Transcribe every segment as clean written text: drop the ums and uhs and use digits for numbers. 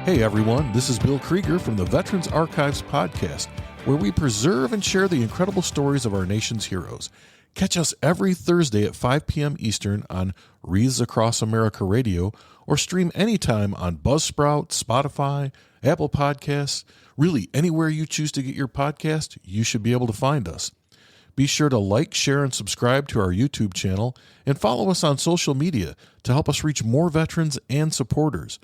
Hey everyone, this is Bill Krieger from the Veterans Archives podcast, where we preserve and share the incredible stories of our nation's heroes. Catch us every Thursday at 5 p.m. Eastern on Wreaths Across America Radio, or stream anytime on Buzzsprout, Spotify, Apple Podcasts. Really, anywhere you choose to get your podcast, you should be able to find us. Be sure to like, share, and subscribe to our YouTube channel, and follow us on social media to help us reach more veterans and supporters.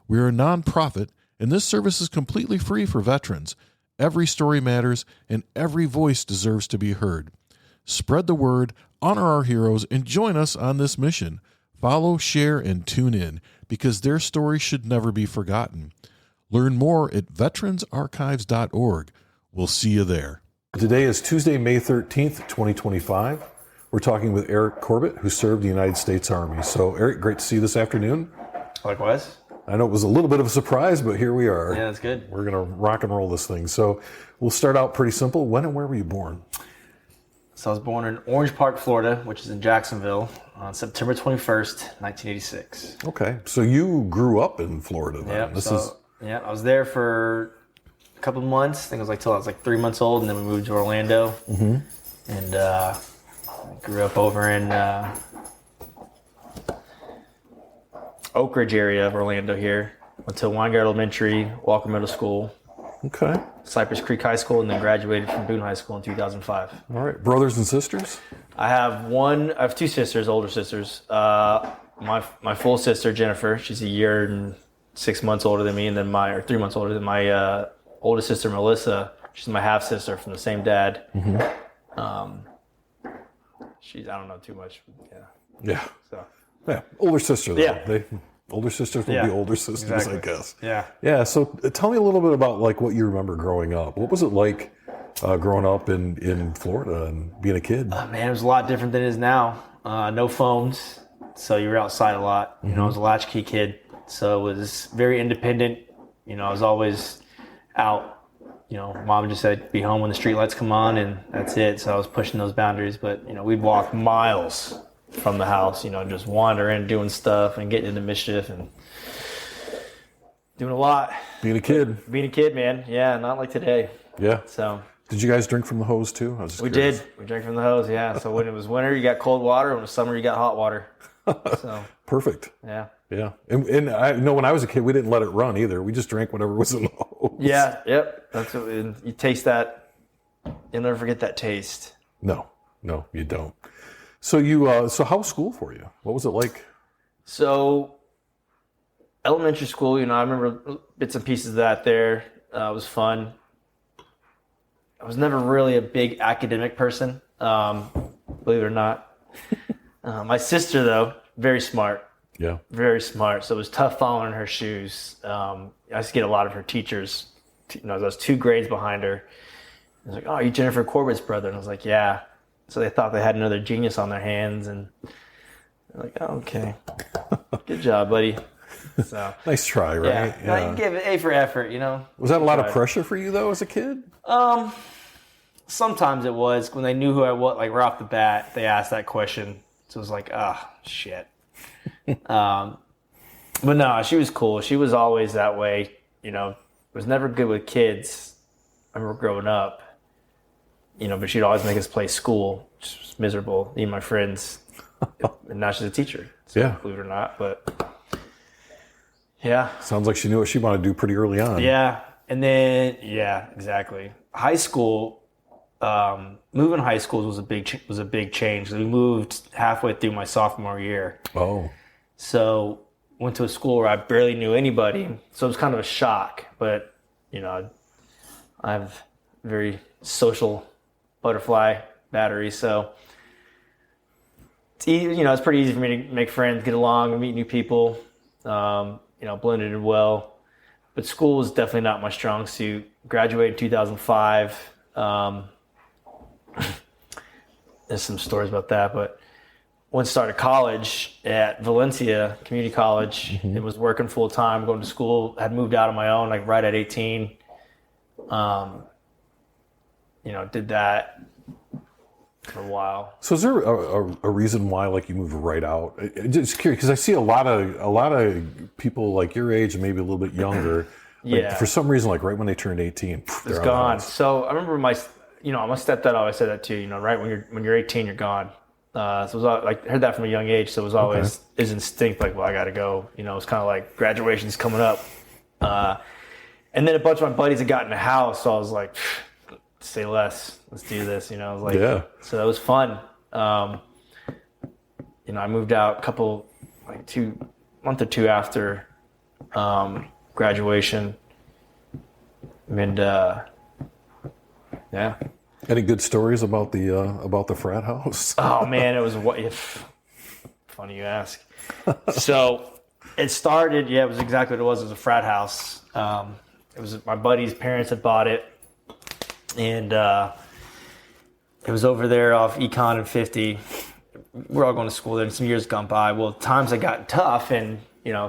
We are a nonprofit, and this service is completely free for veterans. Every story matters, and every voice deserves to be heard. Spread the word, honor our heroes, and join us on this mission. Follow, share, and tune in, because their story should never be forgotten. Learn more at veteransarchives.org. We'll see you there. Today is Tuesday, May 13th, 2025. We're talking with Eric Corbett, who served the United States Army. So, Eric, great to see you this afternoon. Likewise. I know it was a little bit of a surprise, but here we are. Yeah, that's good. We're going to rock and roll this thing. So we'll start out pretty simple. When and where were you born? So I was born in Orange Park, Florida, which is in Jacksonville, on September 21st, 1986. Okay. So you grew up in Florida then. Yeah, I was there for a couple of months. I think it was till I was 3 months old, and then we moved to Orlando. Mm-hmm. And grew up over in Oak Ridge area of Orlando here. Went to Weingart Elementary, Walker Middle School. Okay. Cypress Creek High School, and then graduated from Boone High School in 2005. All right. Brothers and sisters? I have two sisters, older sisters. My full sister, Jennifer, she's a year and 6 months older than me, and then 3 months older than my oldest sister, Melissa. She's my half sister from the same dad. Mm-hmm. I don't know too much. Yeah. So. Yeah, older sister though. Yeah. Older sisters will be older sisters, exactly. I guess. Yeah. Yeah, so tell me a little bit about what you remember growing up. What was it like growing up in Florida and being a kid? Man, it was a lot different than it is now. No phones, so you were outside a lot. Mm-hmm. I was a latchkey kid, so it was very independent. I was always out. Mom just said, be home when the street lights come on, and that's it. So I was pushing those boundaries, but, we'd walk miles from the house, just wandering, doing stuff and getting into mischief and doing a lot. Being a kid, man. Yeah, not like today. Yeah. So. Did you guys drink from the hose too? We did. We drank from the hose, yeah. So when it was winter, you got cold water. When it was summer, you got hot water. So. Perfect. Yeah. Yeah. And I know when I was a kid, we didn't let it run either. We just drank whatever was in the hose. Yeah. Yep. That's what, you taste that. You'll never forget that taste. No, you don't. So so how was school for you? What was it like? So elementary school, I remember bits and pieces of that there. It was fun. I was never really a big academic person, believe it or not. My sister, though, very smart. Yeah. Very smart. So it was tough following her shoes. I used to get a lot of her teachers. I was 2 grades behind her. I was like, "Oh, you Jennifer Corbett's brother?" And I was like, "Yeah." So they thought they had another genius on their hands, and they're like, "Oh, okay, good job, buddy." So nice try, right? Yeah. No, you give it A for effort, Was that a lot of pressure for you though, as a kid? Sometimes it was when they knew who I was. Like right off the bat, they asked that question, so it was like, shit. But no, she was cool. She was always that way. Was never good with kids. I remember growing up. But she'd always make us play school, which was miserable. Me and my friends. And now she's a teacher. So yeah. Believe it or not, but yeah. Sounds like she knew what she wanted to do pretty early on. Yeah. And then, yeah, exactly. High school, moving high schools was a big change. We moved halfway through my sophomore year. Oh. So went to a school where I barely knew anybody. So it was kind of a shock. But, I have very social butterfly battery, so it's easy, it's pretty easy for me to make friends, get along, and meet new people. Blended in well. But school was definitely not my strong suit. Graduated in 2005. There's some stories about that, but once started college at Valencia Community College, mm-hmm. It was working full time, going to school. Had moved out on my own, right at 18. Did that. for a while. So is there a reason why like you moved right out? Just curious because I see a lot of people like your age and maybe a little bit younger. Like, for some reason, like right when they turned 18, it's gone. So I remember my stepdad always said that too. Right when you're 18, you're gone. So it was like I heard that from a young age. So it was always his instinct, like, well, I got to go. It's kind of like graduation's coming up. And then a bunch of my buddies had gotten a house, so I was like, say less. Let's do this. I was like, So that was fun. I moved out a month or two after graduation, and yeah. Any good stories about the frat house? Oh man, it was funny you ask. So it started. Yeah, it was exactly what it was. It was a frat house. It was my buddy's parents had bought it, and it was over there off Econ and 50. We're all going to school there, and some years gone by. Well, times had gotten tough, and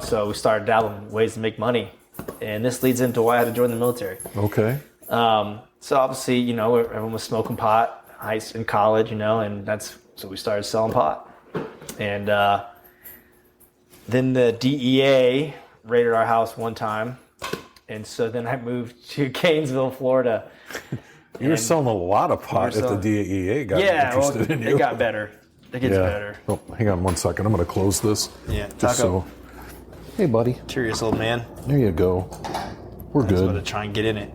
so we started dabbling ways to make money, and this leads into why I had to join the military. Okay. So obviously, everyone was smoking pot in college, and so we started selling pot, and then the DEA raided our house one time. And so then I moved to Gainesville, Florida. You were selling a lot of pot if the DEA got interested in you. It got better. It gets better. Oh, hang on one second. I'm going to close this. Yeah. Just so. Hey, buddy. Curious old man. There you go. We're good. I'm going to try and get in it.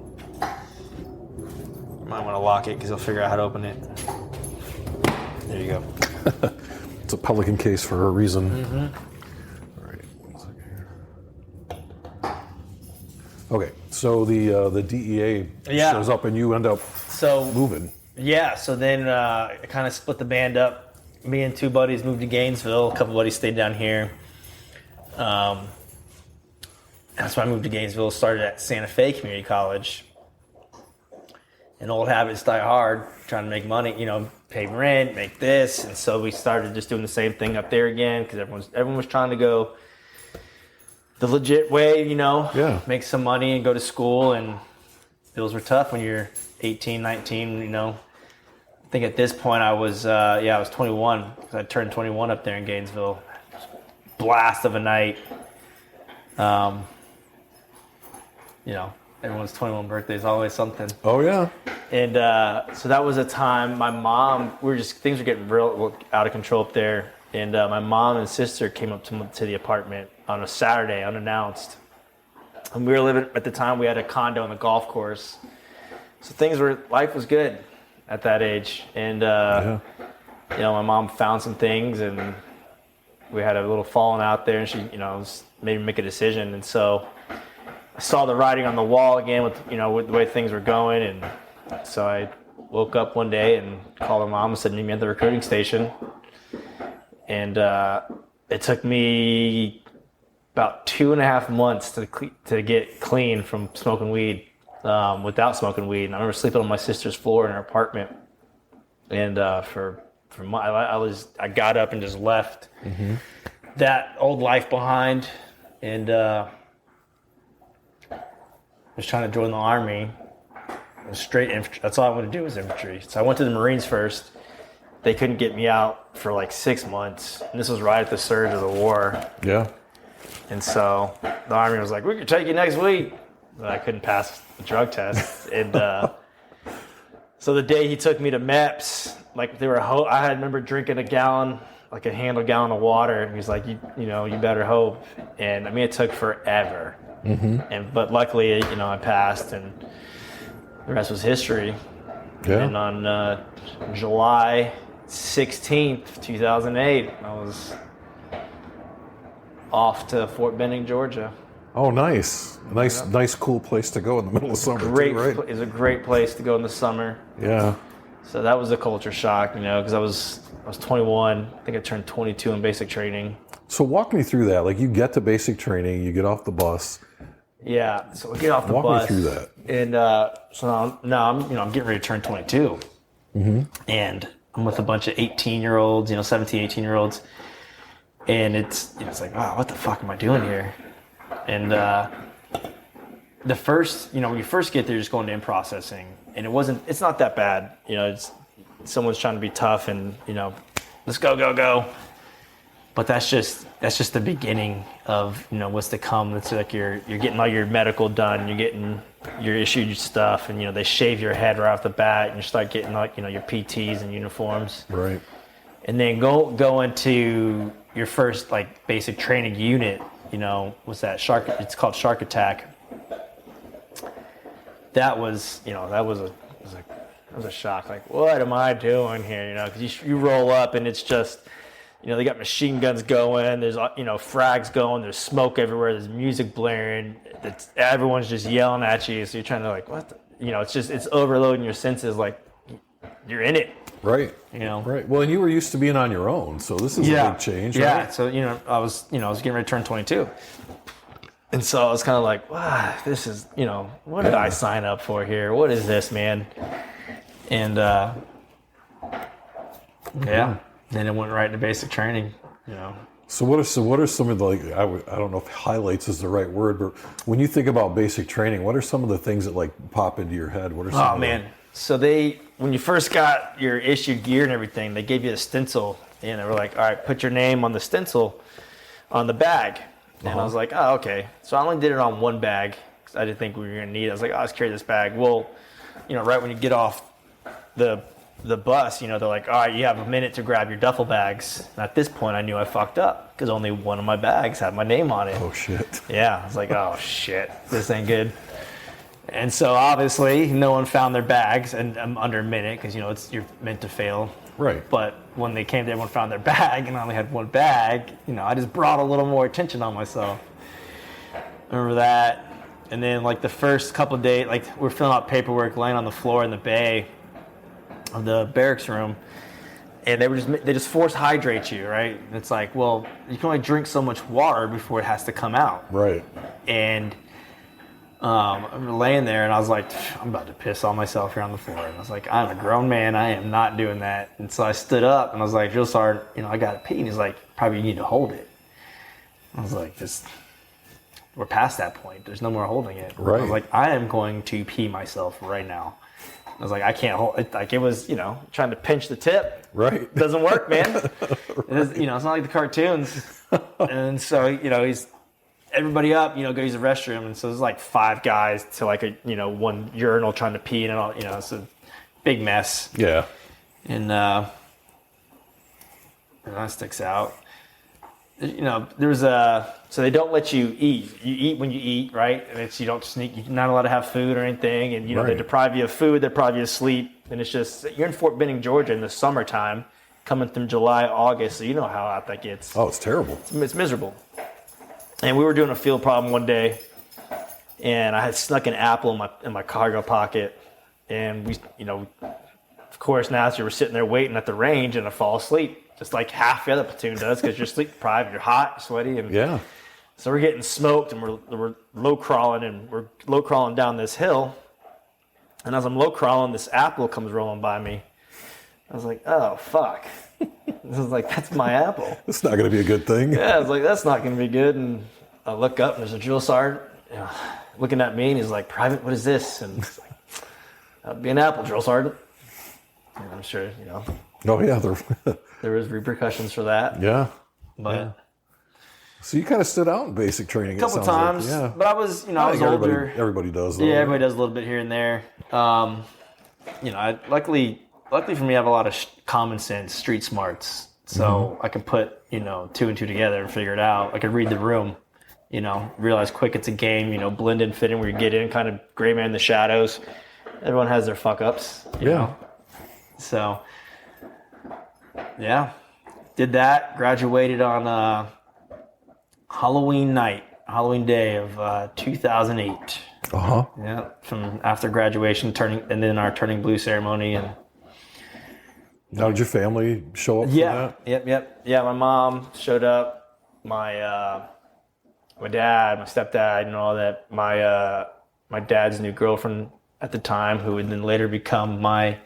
You might want to lock it because he'll figure out how to open it. There you go. It's a Pelican case for a reason. Mm-hmm. Okay, so the DEA shows up and you end up moving. Yeah, so then I kind of split the band up. Me and two buddies moved to Gainesville. A couple buddies stayed down here. That's why I moved to Gainesville. Started at Santa Fe Community College. And old habits die hard, trying to make money, pay rent, make this. And so we started just doing the same thing up there again because everyone was trying to go the legit way, make some money and go to school, and bills were tough when you're 18, 19, I think at this point I was 21 because I turned 21 up there in Gainesville. Blast of a night. Everyone's 21 birthday is always something. Oh yeah. And so that was a time my mom, things were getting real out of control up there. And my mom and sister came up to the apartment on a Saturday, unannounced. And we were living, at the time, we had a condo on the golf course. So life was good at that age. And, my mom found some things and we had a little falling out there and she, made me make a decision. And so I saw the writing on the wall again with the way things were going. And so I woke up one day and called her mom and said, meet me at the recruiting station. And it took me about 2.5 months to get clean from smoking weed, without smoking weed. And I remember sleeping on my sister's floor in her apartment. And I got up and just left that old life behind, and was trying to join the Army. Straight infantry. That's all I wanted to do was infantry. So I went to the Marines first. They couldn't get me out for like 6 months. And this was right at the surge of the war. Yeah. And so the Army was like, we can take you next week. But I couldn't pass the drug test. And so the day he took me to MEPS, like I remember drinking a gallon of water. And he was like, you better hope. And I mean, it took forever. But luckily, I passed, and the rest was history. Yeah. And on July 16th, 2008, I was off to Fort Benning, Georgia. Oh, nice. Nice, cool place to go in the middle of summer. It's a great place to go in the summer. Yeah. So that was a culture shock, because I was 21. I think I turned 22 in basic training. So walk me through that. Like, you get to basic training, you get off the bus. Yeah, so we get off the bus. Walk me through that. And so now I'm getting ready to turn 22. And I'm with a bunch of 18-year-olds, 17, 18-year-olds. And it's like, wow, what the fuck am I doing here? And the first, when you first get there, you're just going to in processing. And it's not that bad. It's someone's trying to be tough and, let's go. But that's just the beginning of, what's to come. It's like you're getting all your medical done, you're getting your issued stuff, and, they shave your head right off the bat, and you start getting like, your PTs and uniforms. Right. And then go into your first like basic training unit, what's that? It's called Shark Attack. That was a shock. Like, what am I doing here? Because you roll up and it's just, they got machine guns going. There's, frags going. There's smoke everywhere. There's music blaring. Everyone's just yelling at you. So you're trying to like, what? It's overloading your senses. Like, you're in it. Right. Right. Well, and you were used to being on your own, so this is a big change. Yeah. Right? So I was getting ready to turn 22. And so I was kind of like, wow, this is, what did I sign up for here? What is this, man? And, then it went right into basic training, So what are some of the, like, I don't know if highlights is the right word, but when you think about basic training, what are some of the things that like pop into your head? What are some So when you first got your issued gear and everything, they gave you a stencil and they were like, all right, put your name on the stencil on the bag. And I was like, oh, okay. So I only did it on one bag because I didn't think we were going to need it. I was like, I'll just carry this bag. Well, right when you get off the bus, they're like, all right, you have a minute to grab your duffel bags. And at this point, I knew I fucked up because only one of my bags had my name on it. Oh, shit. Yeah. I was like, oh, shit. This ain't good. And so obviously, no one found their bags, and I'm under a minute because, you're meant to fail. Right. But when they came, everyone found their bag, and I only had one bag. I just brought a little more attention on myself. Remember that? And then, like, the first couple of days, like, we're filling out paperwork, laying on the floor in the bay of the barracks room, and they just force hydrate you, right? And it's like, well, you can only drink so much water before it has to come out. Right. And I'm laying there, and I was like, I'm about to piss on myself here on the floor. And I was like, I'm a grown man. I am not doing that. And so I stood up, and I was like, Drill Sergeant, I got to pee. And he's like, probably you need to hold it. I was like, we're past that point. There's no more holding it. Right. I was like, I am going to pee myself right now. I was like, I can't hold it. Like, it was, trying to pinch the tip. Right. It doesn't work, man. Right. It's not like the cartoons. And so, he's everybody up, go use the restroom. And so there's like 5 guys to like one urinal trying to pee and all, it's a big mess. Yeah. And that sticks out. There's so they don't let you eat. You eat when you eat, right? And you don't sneak. You're not allowed to have food or anything. And, right. They deprive you of food. They deprive you of sleep. And it's just, you're in Fort Benning, Georgia in the summertime, coming from July, August. So you know how hot that gets. Oh, it's terrible. It's miserable. And we were doing a field problem one day, and I had snuck an apple in my cargo pocket. And we, of course, now as you were sitting there waiting at the range, and I fall asleep. Just like half the other platoon does, because you're sleep deprived, you're hot, sweaty, and yeah. So we're getting smoked, and we're low crawling down this hill. And as I'm low crawling, this apple comes rolling by me. I was like, oh fuck! I was like, that's my apple. It's not going to be a good thing. Yeah, I was like, that's not going to be good. And I look up, and there's a drill sergeant looking at me, and he's like, Private, what is this? And it's like, that'd be an apple, drill sergeant. And I'm sure, Oh yeah, there was repercussions for that. Yeah. But yeah. So you kind of stood out in basic training. A couple times. Like. Yeah. But I was, I was older. Everybody does. Though, yeah, everybody does a little bit here and there. Luckily for me, I have a lot of common sense, street smarts. So I can put, 2 and 2 together and figure it out. I could read the room, realize quick it's a game, blend in, fit in where you get in, kind of gray man in the shadows. Everyone has their fuck ups, you know. So, yeah, did that, graduated on Halloween day of 2008. Uh-huh. Yeah, from after graduation, and then our turning blue ceremony. And now, did your family show up for that? Yep. Yeah, my mom showed up. My dad, my stepdad, and all that. My dad's new girlfriend at the time, who would then later become my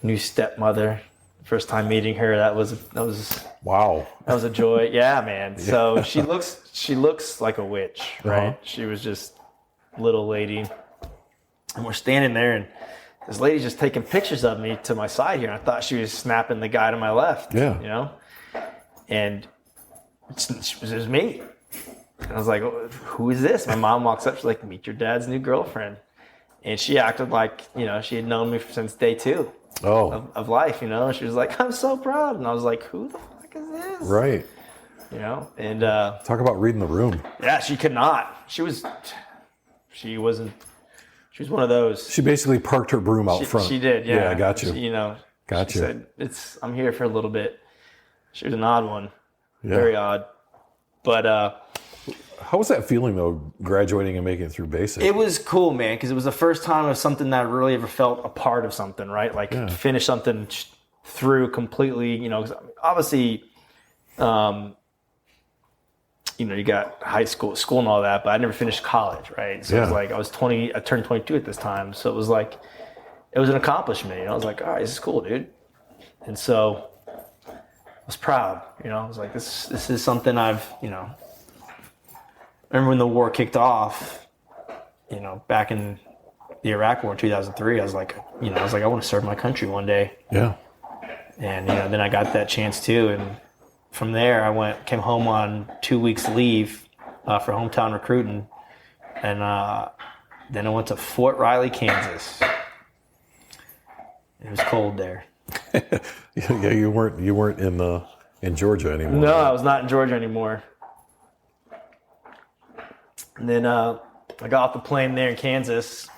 new stepmother. First time meeting her, that was wow. That was a joy. Yeah, man. Yeah. So she looks like a witch, right? Uh-huh. She was just little lady, and we're standing there, and this lady's just taking pictures of me to my side here. And I thought she was snapping the guy to my left. Yeah. You know? And it was me. And I was like, who is this? My mom walks up. She's like, meet your dad's new girlfriend. And she acted like, you know, she had known me since day 2 of life, you know. And she was like, I'm so proud. And I was like, who the fuck is this? Right. You know, and talk about reading the room. Yeah, she could not. She wasn't. She was one of those. She basically parked her broom out front. She did. Yeah, Yeah, I got you. She said, I'm here for a little bit. She was an odd one. Yeah. Very odd. But how was that feeling though, graduating and making it through basic? It was cool, man, because it was the first time of something that I really ever felt a part of something, right? Like finish something through completely, you know, obviously, you know, you got high school and all that, but I never finished college, right? So it was like, I turned 22 at this time. So it was like, it was an accomplishment, you know? I was like, all right, this is cool, dude. And so I was proud, you know? I was like, this is something I've, you know, I remember when the war kicked off, you know, back in the Iraq War in 2003, I was like, I want to serve my country one day. Yeah. And, you know, then I got that chance too. And from there, came home on 2 weeks leave for hometown recruiting. And then I went to Fort Riley, Kansas. It was cold there. Yeah, you weren't in Georgia anymore. No, I was not in Georgia anymore. And then I got off the plane there in Kansas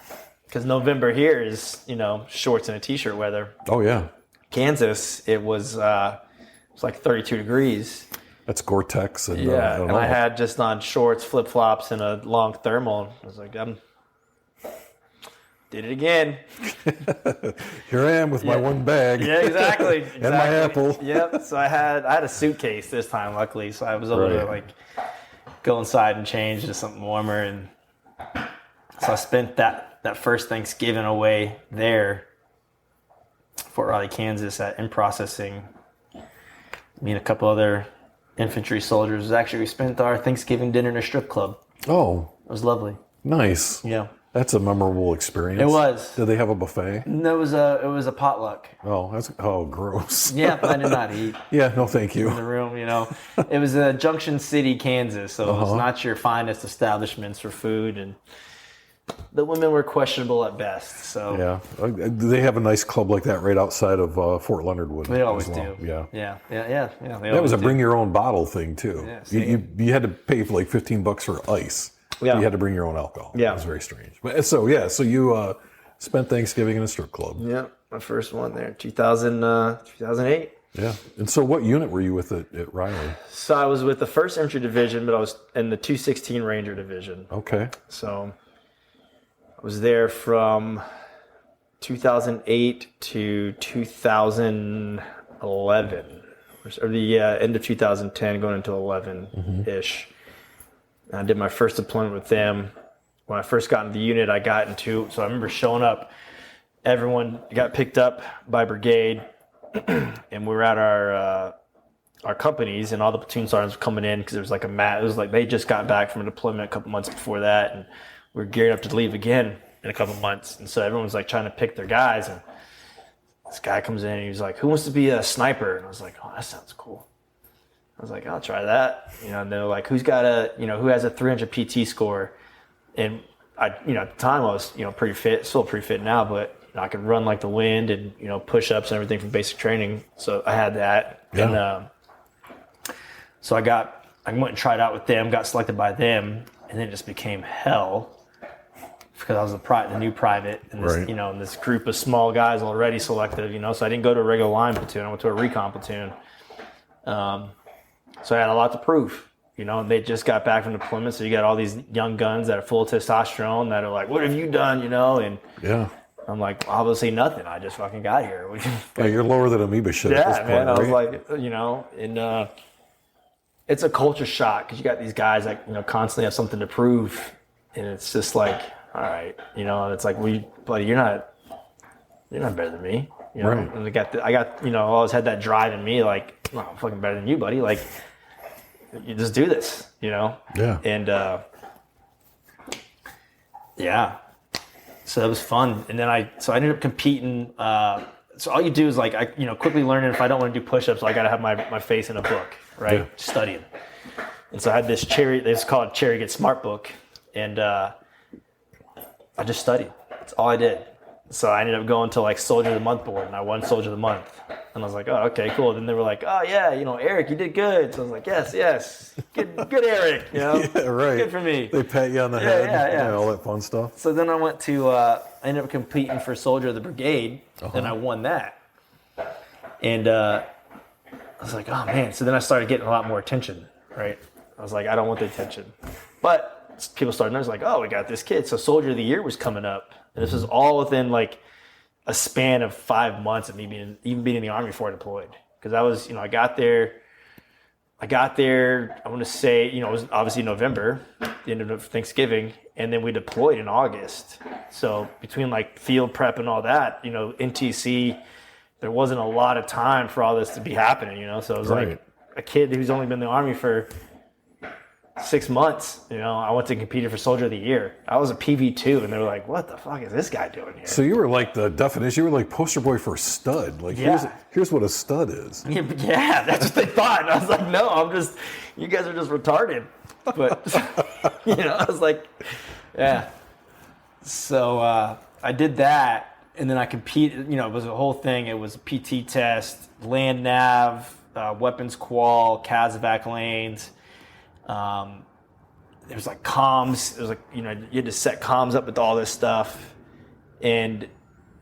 because November here is, you know, shorts and a t-shirt weather. Oh yeah. Kansas, it was like 32 degrees. That's Gore-Tex. And, I had just on shorts, flip-flops, and a long thermal. I was like, did it again. Here I am with my one bag. Yeah, exactly. And my apple. Yep. So I had a suitcase this time, luckily. So I was able to like go inside and change to something warmer. And so I spent that first Thanksgiving away there, Fort Riley, Kansas, in processing. Me and a couple other infantry soldiers. Actually, we spent our Thanksgiving dinner in a strip club. Oh. It was lovely. Nice. Yeah. That's a memorable experience. It was. Did they have a buffet? No, it was a potluck. Oh, gross. Yeah, but I did not eat. Yeah, no, thank you. In the room, you know. It was Junction City, Kansas, so it was not your finest establishments for food, and the women were questionable at best. So yeah, they have a nice club like that right outside of Fort Leonard Wood. They always do. Yeah. That was a bring your own bottle thing too. Yeah, you had to pay for like $15 for ice. Yeah. You had to bring your own alcohol. Yeah. It was very strange. But so you spent Thanksgiving in a strip club. Yeah, my first one there, 2008. Yeah. And so what unit were you with at Riley? So I was with the 1st Infantry Division, but I was in the 216 Ranger Division. Okay. So I was there from 2008 to 2011, or the end of 2010 going into 11-ish. And I did my first deployment with them. When I first got into the unit, so I remember showing up. Everyone got picked up by brigade, and we were at our companies, and all the platoon sergeants were coming in because there was like it was like they just got back from a deployment a couple months before that, and we were gearing up to leave again in a couple months. And so everyone was like trying to pick their guys, and this guy comes in and he was like, who wants to be a sniper? And I was like, oh, that sounds cool. I was like, I'll try that. You know, and they're like, who has a 300 PT score? And I, at the time I was, pretty fit, still pretty fit now, but I could run like the wind and, push-ups and everything from basic training. So I had that. Yeah. And so I went and tried out with them, got selected by them, and then it just became hell because I was the new private and this, and this group of small guys already selected, so I didn't go to a regular line platoon. I went to a recon platoon. So I had a lot to prove, and they just got back from deployment. So you got all these young guns that are full of testosterone that are like, what have you done, and yeah. I'm like, obviously nothing. I just fucking got here. Yeah, you're lower than amoeba shit at this point, man. right? I was like, and it's a culture shock because you got these guys that, constantly have something to prove. And it's just like, all right, and it's like, buddy, you're not better than me. Right. And I got, always had that drive in me, like, oh, I'm fucking better than you, buddy. Like, you just do this, Yeah. And, yeah. So that was fun. And then I ended up competing. So all you do is like, quickly learning if I don't want to do push-ups, I got to have my face in a book, right? Yeah. Studying. And so I had this it's called Cherry Get Smart book. And I just studied. That's all I did. So I ended up going to like Soldier of the Month board, and I won Soldier of the Month. And I was like, oh, okay, cool. Then they were like, oh yeah, Eric, you did good. So I was like, yes, good Eric. Yeah, right. Good for me. They pat you on the head. Yeah. All that fun stuff. So then I went to, I ended up competing for Soldier of the Brigade, and I won that. And I was like, oh man. So then I started getting a lot more attention, right? I was like, I don't want the attention. But people started noticing, like, oh, we got this kid. So Soldier of the Year was coming up. And this was all within like a span of 5 months of me being in the Army before I deployed. Because I was, I got there, I want to say, it was obviously November, the end of Thanksgiving, and then we deployed in August. So between like field prep and all that, NTC, there wasn't a lot of time for all this to be happening, So it was like a kid who's only been in the Army for 6 months, I went to compete for Soldier of the Year. I was a PV2, and they were like, what the fuck is this guy doing here? So you were like the definition, you were like poster boy for a stud. Like, here's what a stud is. Yeah, that's what they thought. And I was like, no, you guys are just retarded. But, I was like, yeah. So I did that, and then I competed, it was a whole thing. It was a PT test, land nav, weapons qual, CASEVAC lanes. There was like comms. It was like, you had to set comms up with all this stuff. And,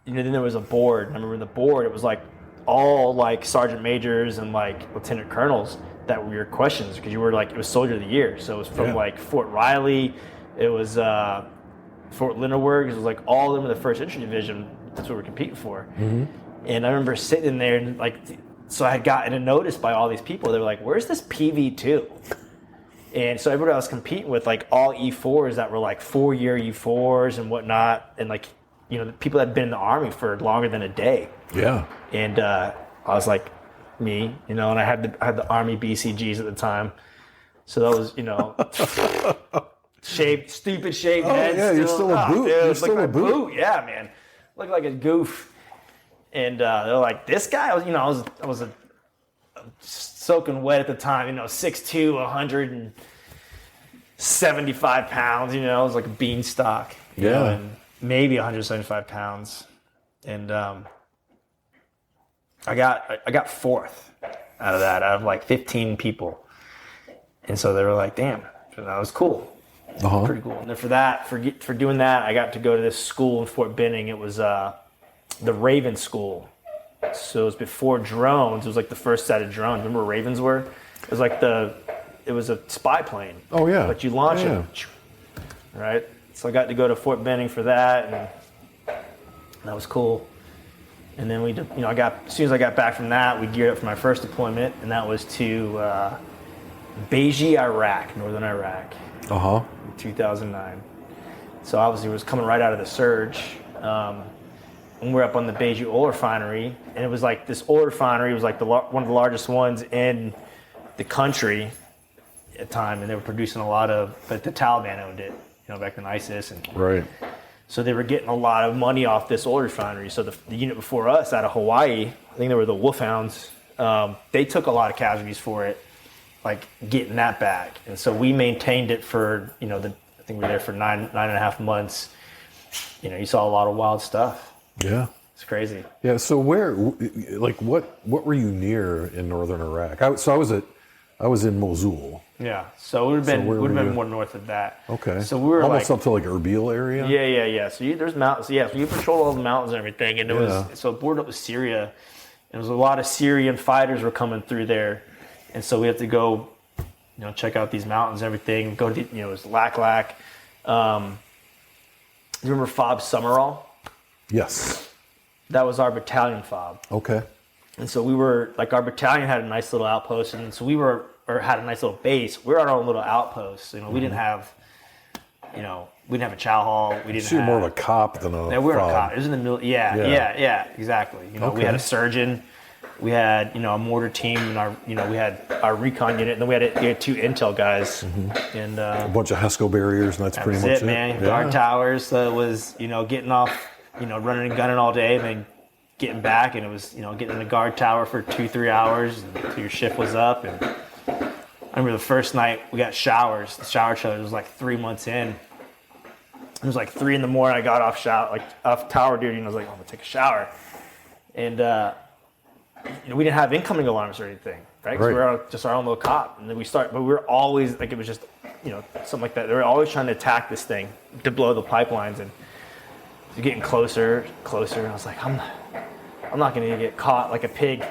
then there was a board. I remember the board, it was like all like sergeant majors and like lieutenant colonels that were your questions, because you were like, it was Soldier of the Year. So it was from like Fort Riley. It was Fort Leonard Wood. It was like all of them in the 1st Infantry Division. That's what we're competing for. Mm-hmm. And I remember sitting in there and like, so I had gotten a notice by all these people. They were like, where's this PV2? And so everybody I was competing with, like all E4s that were like 4-year E4s and whatnot, and like, the people that had been in the Army for longer than a day. Yeah. And I was like, me, and I had the Army BCGs at the time, so that was, stupid shaved head. Yeah, you're still a boot. Dude, you're still a boot. Yeah, man, looked like a goof. And they're like, this guy. I was soaking wet at the time, 6'2", 175 pounds, it was like a beanstalk, and maybe 175 pounds. And I got 4th out of like 15 people. And so they were like, damn, that was cool. Pretty cool. And then for doing that, I got to go to this school in Fort Benning. It was the Raven School. So it was before drones. It was like the first set of drones. Remember what Ravens were? It was like it was a spy plane. Oh yeah. But you launch it, right? So I got to go to Fort Benning for that, and that was cool. And then as soon as I got back from that, we geared up for my first deployment, and that was to Beji, Iraq, northern Iraq. In 2009. So obviously it was coming right out of the surge. And we're up on the Beji oil refinery, and it was like this oil refinery was like one of the largest ones in the country at the time, and they were producing a lot of, but the Taliban owned it, back in ISIS, and so they were getting a lot of money off this oil refinery. So the unit before us out of Hawaii, I think they were the Wolfhounds, they took a lot of casualties for it, like getting that back, and so we maintained it for, I think we were there for nine and a half months. You saw a lot of wild stuff. Yeah. It's crazy. Yeah. So what were you near in northern Iraq? I was in Mosul. Yeah. So it would have been more north of that. Okay. So we were almost up to like Erbil area. Yeah. So there's mountains. Yeah. So you patrol all the mountains and everything, and it was bordered up with Syria, and there was a lot of Syrian fighters were coming through there, and so we had to go, check out these mountains and everything. Go to it was Lac. You remember Fob Summerall? Yes. That was our battalion fob. Okay. And so we were, like, our battalion had a nice little outpost, and so had a nice little base. We were on our own little outpost. We didn't have, we didn't have a chow hall. We didn't have... more of a cop than a we were a cop. It was in the middle. Yeah, exactly. We had a surgeon. we had, a mortar team, and we had our recon unit, and then we had 2 intel guys, and a bunch of HESCO barriers, and that's pretty much it. Man. Guard towers. So it was, getting off, running and gunning all day, and then getting back, and it was, getting in the guard tower for 2-3 hours until your shift was up. And I remember the first night we got showers. The shower chiller was like 3 months in. It was like 3 a.m. I got off tower duty, and I was like, I'm gonna take a shower. And we didn't have incoming alarms or anything, right? 'Cause we were just our own little cop. And then but we were always like, it was just, something like that. They were always trying to attack this thing to blow the pipelines, and getting closer. And I was like, I'm not gonna get caught like a pig,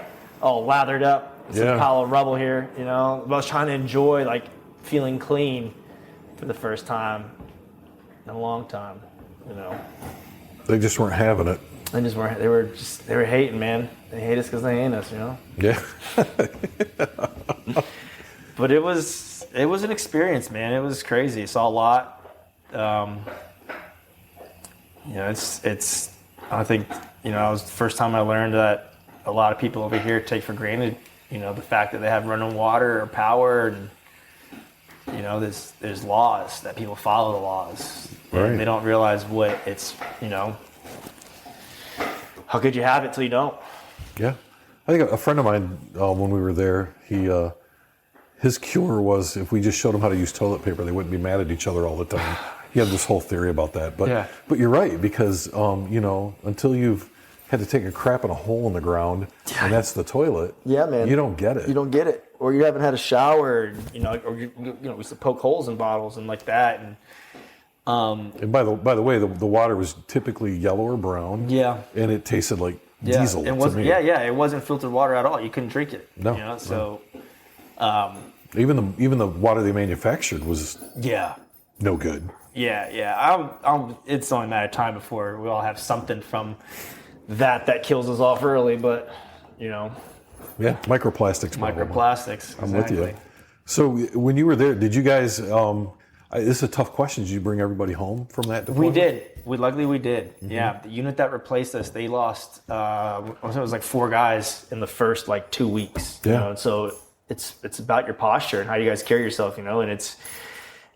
all lathered up. It's a pile of rubble here, But I was trying to enjoy like feeling clean for the first time in a long time, They just weren't having it. They just weren't. They were hating, man. They hate us because they ain't us, Yeah. But it was an experience, man. It was crazy. Saw a lot. It's. I think it was the first time I learned that a lot of people over here take for granted, the fact that they have running water or power, and there's laws that people follow the laws. Right. They don't realize what it's. How could you have it till you don't? Yeah. I think a friend of mine, when we were there, his cure was if we just showed them how to use toilet paper, they wouldn't be mad at each other all the time. He had this whole theory about that. But you're right, because, until you've had to take a crap in a hole in the ground, and that's the toilet, man. You don't get it. You don't get it. Or you haven't had a shower, or we used to poke holes in bottles and like that. And by the way, the water was typically yellow or brown. Yeah. And it tasted like diesel to me. Yeah. It wasn't filtered water at all. You couldn't drink it. No. So. Even the water they manufactured was no good. Yeah. It's only a matter of time before we all have something from that kills us off early, but Yeah, microplastics. Microplastics. I'm with you. So when you were there, did you guys? This is a tough question. Did you bring everybody home from that deployment? We did. Luckily we did. Mm-hmm. Yeah, the unit that replaced us, they lost. It was like 4 guys in the first 2 weeks. Yeah. And so it's about your posture and how you guys carry yourself. And it's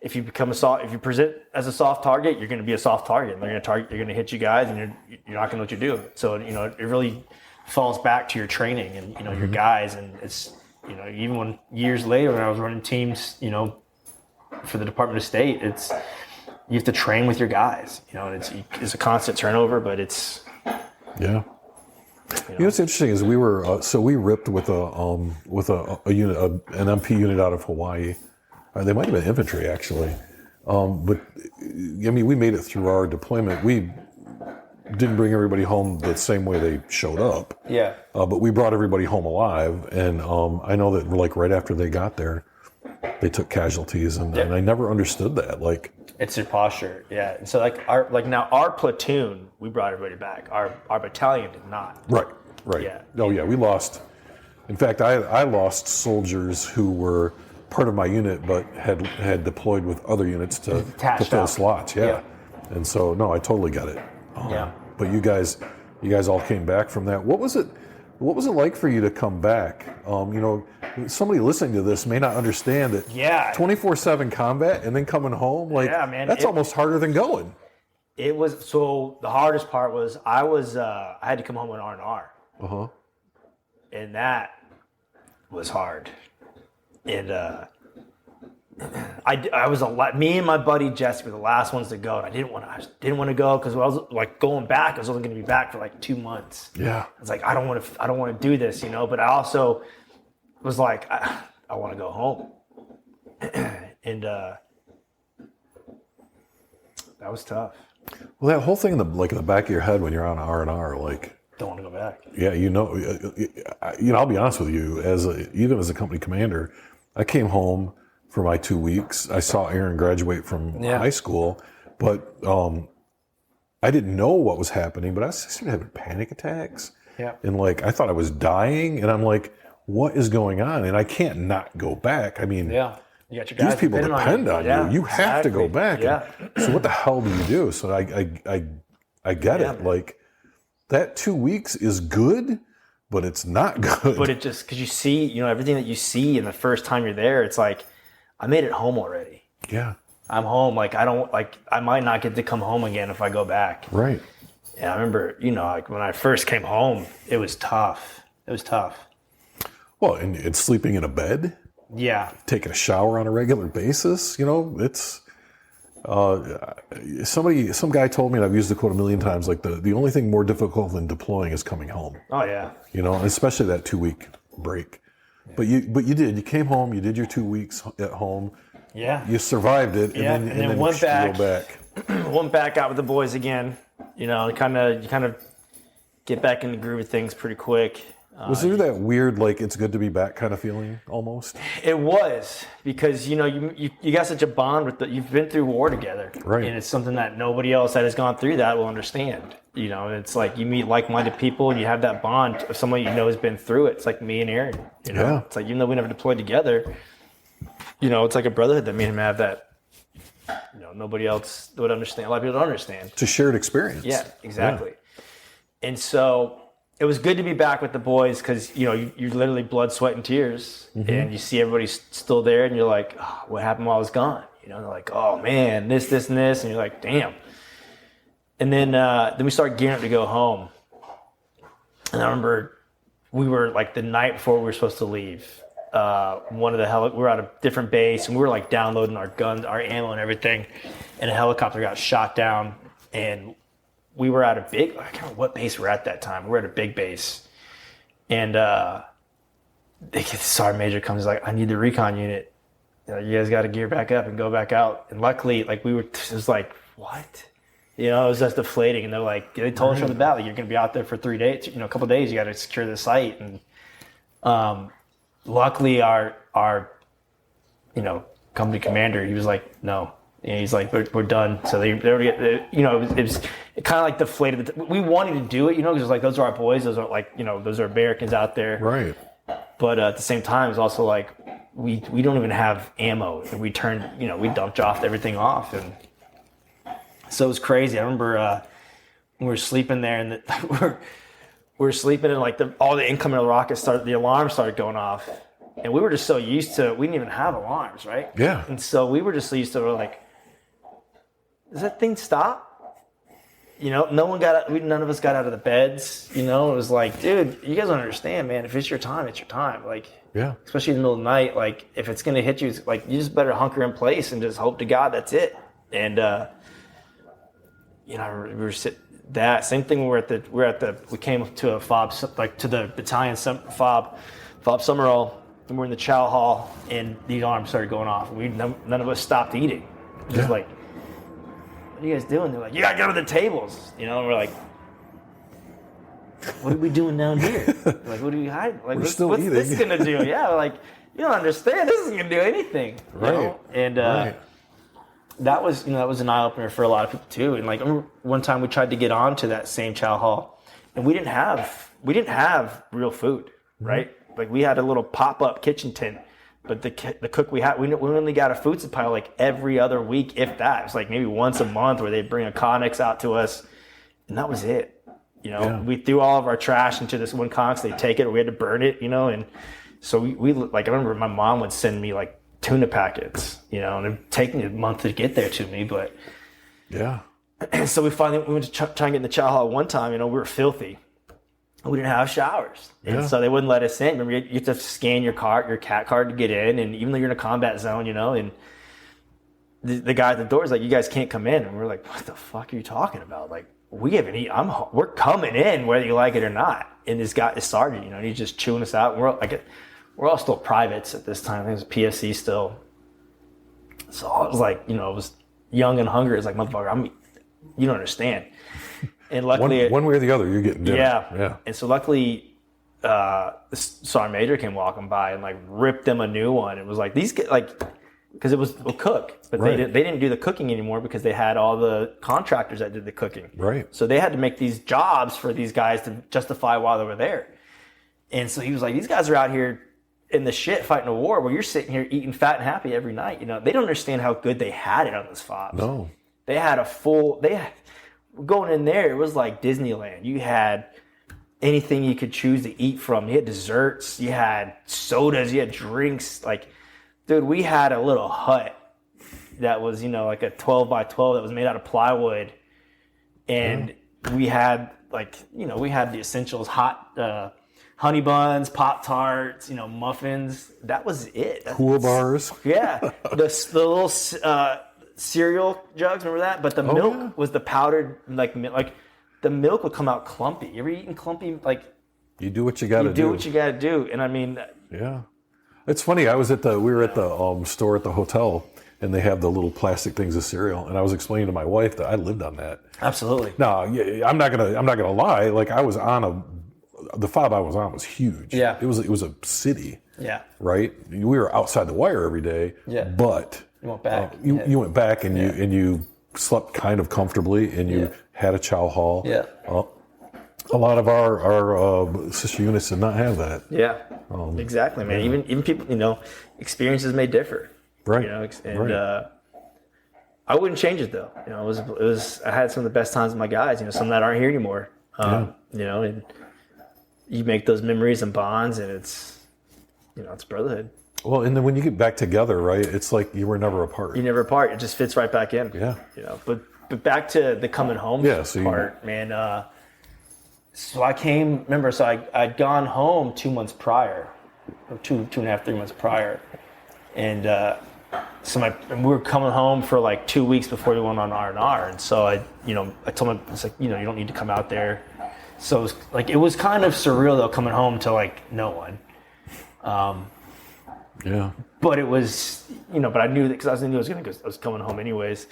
if you present as a soft target, you're going to be a soft target. They're going to hit you guys, and you're not going to know what you're doing. So it really falls back to your training and your guys, and it's even when years later when I was running teams, for the Department of State, you have to train with your guys, and it's a constant turnover, but it's what's interesting is we were we ripped with a unit, an MP unit out of Hawaii. They might have been infantry actually, but we made it through our deployment. We didn't bring everybody home the same way they showed up. Yeah. But we brought everybody home alive, and I know that right after they got there, they took casualties, and I never understood that. It's your posture, yeah. And so our platoon, we brought everybody back. Our battalion did not. Right. Yeah. Oh yeah, we lost. In fact, I lost soldiers who were part of my unit, but had deployed with other units to fill slots. Yeah. And so no, I totally get it. But you guys all came back from that. What was it like for you to come back? Somebody listening to this may not understand that 24/7 combat and then coming home, man, that's almost harder than going. It was. So the hardest part was I had to come home on R&R. And that was hard. And I was me and my buddy Jesse were the last ones to go, and I didn't want to go because I was going back. I was only going to be back for 2 months. Yeah, I was I don't want to do this, But I also was I want to go home, and that was tough. Well, that whole thing in the back of your head when you're on R&R, don't want to go back. Yeah, I'll be honest with you. Even as a company commander, I came home for my 2 weeks. I saw Aaron graduate from high school, but I didn't know what was happening. But I started having panic attacks, and I thought I was dying, and I'm like, what is going on? And I can't not go back. I mean, you got your guys these people depend on you. You have to go back. Yeah. So what the hell do you do? So I get it. That 2 weeks is good, but it's not good. But it just, because you see, you know, everything that you see in the first time you're there, it's like, I made it home already. Yeah. I'm home. Like, I might not get to come home again if I go back. Right. And I remember, you know, like when I first came home, it was tough. It was tough. Well, and sleeping in a bed, taking a shower on a regular basis, you know, it's some guy told me, and I've used the quote a million times, like the only thing more difficult than deploying is coming home. Oh yeah. You know, especially that 2-week break. Yeah. But you did. You came home. You did your 2 weeks at home. Yeah. You survived it. Yeah. And then went back. back. Went back out with the boys again. You know, you kind of get back in the groove of things pretty quick. Was there that weird, like, it's good to be back kind of feeling almost? It was, because, you know, you got such a bond with you've been through war together. Right. And it's something that nobody else that has gone through that will understand. You know, and it's like you meet like-minded people and you have that bond of someone you know has been through it. It's like me and Aaron. You know, It's like, even though we never deployed together, you know, it's like a brotherhood that me and him have that, you know, nobody else would understand. A lot of people don't understand. It's a shared experience. Yeah, exactly. Yeah. And so it was good to be back with the boys because, you know, you're literally blood, sweat, and tears. Mm-hmm. And you see everybody still there and you're like, oh, what happened while I was gone? You know, they're like, oh, man, this, and this. And you're like, damn. And then we started gearing up to go home. And I remember we were like the night before we were supposed to leave. We were at a different base and we were like downloading our guns, our ammo and everything. And a helicopter got shot down and we were at I can't remember what base we were at that time. We were at a big base. And the sergeant major comes like, I need the recon unit. You guys got to gear back up and go back out. And luckily, like it was like, what? You know, it was just deflating. And they're like, they told us from the battle, you're going to be out there for 3 days, you know, a couple of days, you got to secure the site. And luckily our, you know, company commander, he was like, no. And he's like, we're done. So they already, you know, it was kind of like deflated. We wanted to do it, you know, because it was like, those are our boys. Those are like, you know, those are Americans out there. Right. But at the same time, it's also like, we don't even have ammo. And we dumped everything off. And so it was crazy. I remember we were sleeping there and we were sleeping and like all the incoming rockets the alarm started going off. And we were just so used to, we didn't even have alarms, right? Yeah. And so we were just so used to, we're like, does that thing stop? You know, none of us got out of the beds. You know, it was like, dude, you guys don't understand, man. If it's your time, it's your time. Like, yeah. Especially in the middle of the night, like if it's going to hit you, it's like, you just better hunker in place and just hope to God that's it. And, you know, we were sitting, that same thing. We came to a fob, like to the battalion fob Summerall, and we're in the chow hall, and the alarm started going off. And none of us stopped eating. Just like, what are you guys doing? They're like, you gotta go to the tables, you know. And we're like, what are we doing down here? Like, what are we hiding? Like, what's this gonna do? Yeah, like, you don't understand. This isn't gonna do anything, right? You know? And that was an eye opener for a lot of people too. And like, I remember one time we tried to get onto that same chow hall, and we didn't have real food, right? Mm-hmm. Like we had a little pop-up kitchen tent, but the cook we only got a food supply like every other week, if that. It was like maybe once a month where they'd bring a Connex out to us, and that was it. You know, we threw all of our trash into this one Connex. They'd take it, or we had to burn it. You know, and so we like, I remember my mom would send me like tuna packets, you know, and it'd take me a month to get there to me, but and so we went to try and get in the chow hall one time. You know, we were filthy. We didn't have showers, and so they wouldn't let us in. Remember, you have to scan your cat card to get in, and even though you're in a combat zone, you know, and the guy at the door is like, "You guys can't come in," and we're like, "What the fuck are you talking about? Like, we haven't eaten. We're coming in whether you like it or not." And this guy is sergeant, you know, and he's just chewing us out. And we're all still privates at this time. I think it was PSC still. So I was like, you know, I was young and hungry. It's like, motherfucker, you don't understand. And luckily, one way or the other, you're getting dinner. Yeah. And so luckily, the sergeant major came walking by and like ripped them a new one. It was like these like, because it was a cook, but they didn't do the cooking anymore because they had all the contractors that did the cooking. Right. So they had to make these jobs for these guys to justify why they were there. And so he was like, these guys are out here in the shit fighting a war where you're sitting here eating fat and happy every night. You know, they don't understand how good they had it on this FOBs. No. They had going in there, it was like Disneyland. You had anything you could choose to eat from. You had desserts, you had sodas, you had drinks. Like, dude, we had a little hut that was, you know, like a 12 by 12 that was made out of plywood. And we had, like, you know, we had the essentials, hot honey buns, Pop-Tarts, you know, muffins. That was it. Cool bars. Yeah. The little cereal jugs, remember that? But the milk was the powdered, like the milk would come out clumpy. You ever eaten clumpy? Like, you do what you got to do. You do what you got to do. And I mean, yeah. It's funny. We were at the store at the hotel, and they have the little plastic things of cereal. And I was explaining to my wife that I lived on that. Absolutely. No, I'm not gonna lie. Like, I was on the fob I was on was huge. Yeah. It was a city. Yeah. Right. We were outside the wire every day. Yeah. But you went back. You went back, and you slept kind of comfortably, and you had a chow hall. Yeah. A lot of our sister units did not have that. Yeah. Exactly, man. Yeah. Even people, you know, experiences may differ. Right. You know, and I wouldn't change it though. You know, it was. I had some of the best times with my guys. You know, some that aren't here anymore. You know, and you make those memories and bonds, and it's, you know, it's brotherhood. Well, and then when you get back together, right, it's like you were never apart. You're never apart. It just fits right back in. Yeah. You know, but back to the coming home part, man. So I remember, I'd gone home 2 months prior, or two and a half, 3 months prior. And we were coming home for like 2 weeks before we went on R&R. And so I told him, it's like, you know, you don't need to come out there. So it was kind of surreal though, coming home to like no one. Yeah. But it was, you know, but I knew that because I knew I was coming home anyways.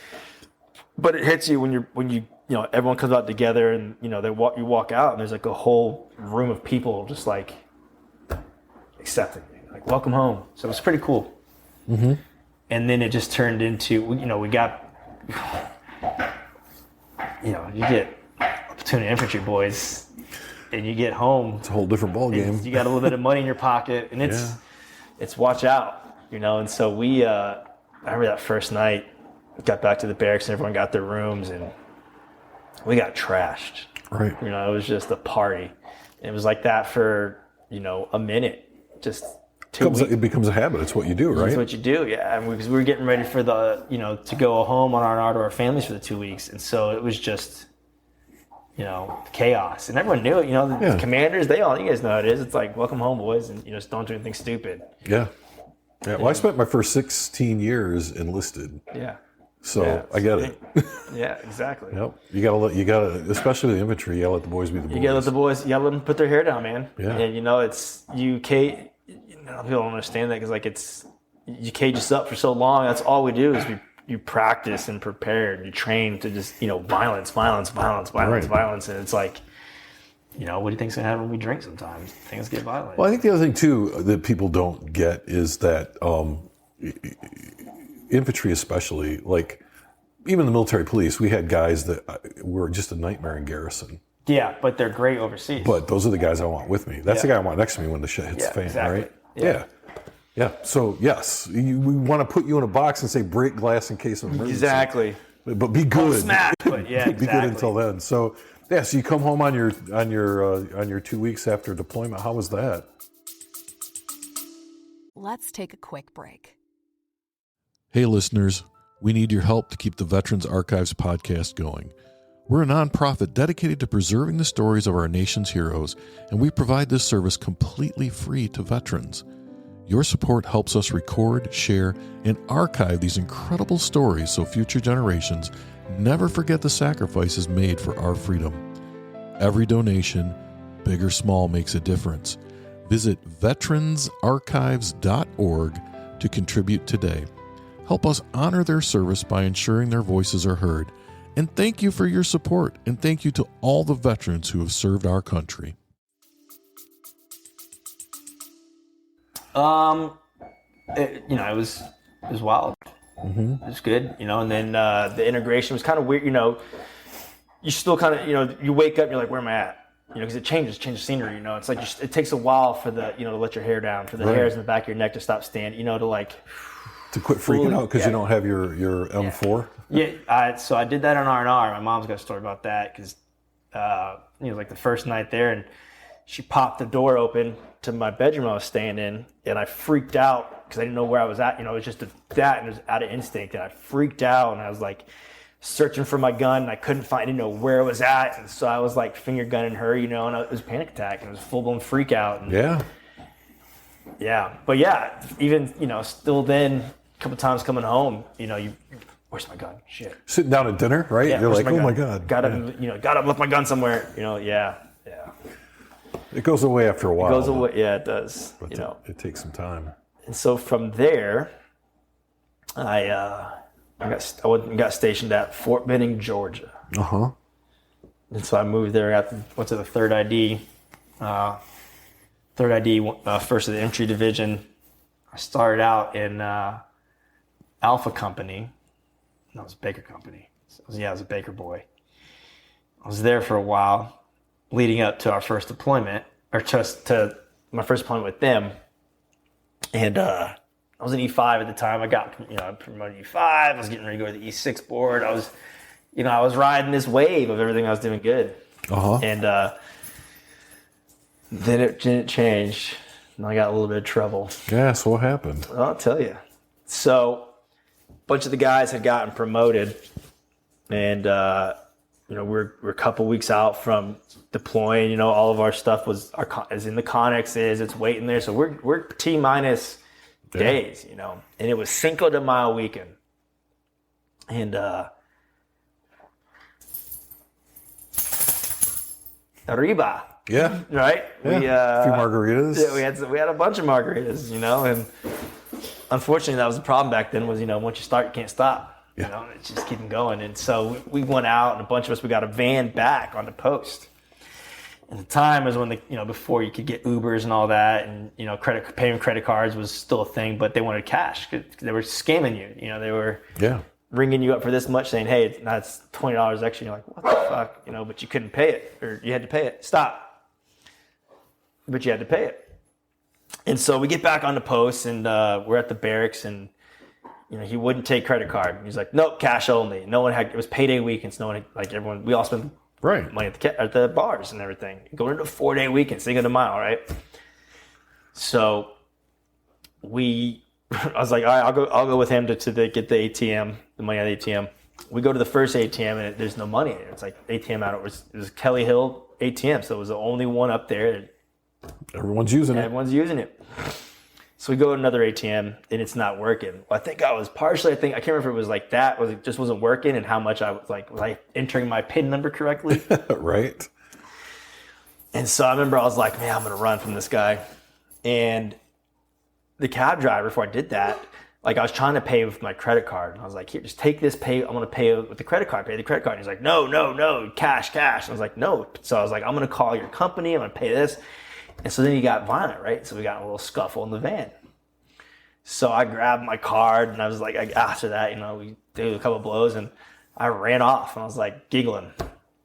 But it hits you when you know, everyone comes out together, and you know, you walk out, and there's like a whole room of people just like accepting me, like welcome home. So it was pretty cool. Mm-hmm. And then it just turned into, you know, we got, you know, you get platoon of infantry boys, and you get home. It's a whole different ball game. You got a little bit of money in your pocket, and it's watch out, you know. And so I remember that first night, got back to the barracks, and everyone got their rooms, and we got trashed. Right. You know, it was just a party. And it was like that for, you know, a minute, just 2 weeks. It becomes a habit. It's what you do, right? It's what you do, yeah. And because we were getting ready for the, you know, to go home on R&R to our families for the 2 weeks. And so it was just, you know, chaos. And everyone knew it, you know, the commanders, you guys know how it is. It's like, welcome home, boys, and, you know, just don't do anything stupid. Yeah. Yeah. Well, I spent my first 16 years enlisted. Yeah. So I get it. Yeah, exactly. Yep. You gotta, especially the infantry, you gotta let the boys be the boys. You gotta let the boys, you gotta let them put their hair down, man. Yeah. And you know, you know, people don't understand that because like you cage us up for so long. That's all we do is you practice and prepare and you train to just, you know, violence. And it's like, you know, what do you think's gonna happen when we drink sometimes? Things get violent. Well, I think the other thing too that people don't get is that infantry especially, like even the military police, we had guys that were just a nightmare in garrison. Yeah, but they're great overseas. But those are the guys I want with me. That's the guy I want next to me when the shit hits the fan, exactly. right? Yeah. So yes, we want to put you in a box and say break glass in case of emergency. Exactly. But be good. Smack. But be good until then. So so you come home on your 2 weeks after deployment. How was that? Let's take a quick break. Hey listeners, we need your help to keep the Veterans Archives podcast going. We're a nonprofit dedicated to preserving the stories of our nation's heroes, and we provide this service completely free to veterans. Your support helps us record, share, and archive these incredible stories so future generations never forget the sacrifices made for our freedom. Every donation, big or small, makes a difference. Visit veteransarchives.org to contribute today. Help us honor their service by ensuring their voices are heard. And thank you for your support, and thank you to all the veterans who have served our country. It was wild. Mm-hmm. It was good, you know. And then the integration was kind of weird, you know. You still kind of, you know, you wake up, you're like, where am I at? You know, because it changes scenery. You know, it's like it takes a while for the, you know, to let your hair down, for the hairs in the back of your neck to stop standing. You know, to like. To quit freaking out because you don't have your M4? Yeah, so I did that on R&R. My mom's got a story about that because, it was like the first night there, and she popped the door open to my bedroom I was staying in, and I freaked out because I didn't know where I was at. It was just that, and it was out of instinct, and I freaked out, and I was like searching for my gun, and I didn't know where it was at, and so I was like finger gunning her, and it was a panic attack, and it was a full-blown freak out. And, yeah, but yeah, even still then, a couple times coming home, where's my gun? Shit. Sitting down at dinner, right? Yeah, You're like, oh gun? my God. Gotta left my gun somewhere. Yeah. It goes away after a while. It goes away. Yeah, it does. But it takes some time. And so from there, I got stationed at Fort Benning, Georgia. And so I moved there. Went to the 3rd ID. 3rd ID, 1st of the Entry Division. I started out in Alpha Company. No, it was Baker Company. I was a Baker boy. I was there for a while, leading up to our first deployment, or just to my first deployment with them. And I was an E5 at the time. I got promoted E5. I was getting ready to go to the E6 board. I was riding this wave of everything I was doing good. And then it didn't change, and I got a little bit of trouble. Yeah, so what happened? I'll tell you. So a bunch of the guys had gotten promoted, and we're a couple weeks out from deploying. All of our stuff is in the connexes. It's waiting there. So we're T-minus days, and it was Cinco de Mayo weekend. And Arriba. Yeah. Right? Yeah. A few margaritas. Yeah, we had a bunch of margaritas, and unfortunately that was the problem back then was, once you start, you can't stop. Yeah. It's just keeping going. And so we went out, and a bunch of us, we got a van back on the post. And the time was when before you could get Ubers and all that, and paying credit cards was still a thing, but they wanted cash. They were scamming you. They were ringing you up for this much, saying, "Hey, it's $20 extra." And you're like, "What the fuck?" But you couldn't pay it, or you had to pay it. Stop. But you had to pay it. And so we get back on the post, and we're at the barracks, and he wouldn't take credit card. He's like, "Nope, cash only." No one had. It was payday weekends. No one everyone. We all spent money at the bars and everything. Going into a 4-day weekend, Cinco de Mayo, right? So I was like, all right, I'll go with him to get the ATM, the money out of the ATM. We go to the first ATM, and there's no money in it. It's like ATM out. It was Kelly Hill ATM, so it was the only one up there. Everyone's using it. So we go to another ATM, and it's not working. Well, I think I can't remember if it was like that, was it just wasn't working, and how much was I entering my PIN number correctly? Right. And so I remember I was like, man, I'm going to run from this guy. And the cab driver, before I did that, I was trying to pay with my credit card. And I was like, here, just take this pay. I'm going to pay with the credit card. Pay the credit card. And he's like, no, cash. And I was like, no. So I was like, I'm going to call your company. I'm going to pay this. And so then he got violent, right? So we got in a little scuffle in the van. So I grabbed my card, and I was like, after that, we did a couple of blows, and I ran off, and I was like giggling.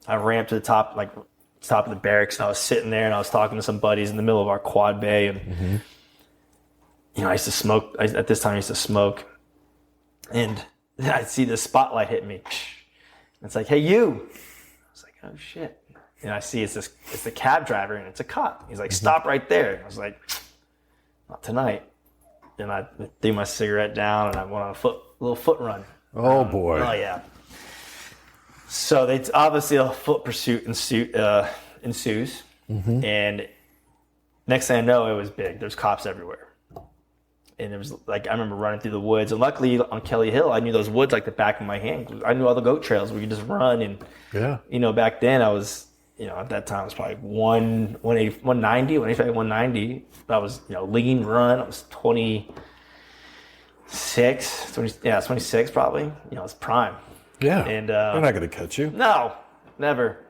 I ran up to the top of the barracks, and I was sitting there, and I was talking to some buddies in the middle of our quad bay, and I used to smoke. At this time, I used to smoke, and then I'd see the spotlight hit me. It's like, hey, you. I was like, oh shit. And I see it's the cab driver, and it's a cop. He's like, stop right there. I was like, not tonight. And I threw my cigarette down, and I went on a little foot run. Oh boy. Oh yeah. So it's obviously a foot pursuit ensues, and next thing I know, it was big. There's cops everywhere, and it was I remember running through the woods. And luckily on Kelly Hill, I knew those woods like the back of my hand. I knew all the goat trails where you could just run. And back then I was. At that time, it was probably 190, 190. I was, lean run. I was 26 probably. It's prime. Yeah. And they're not going to catch you. No, never.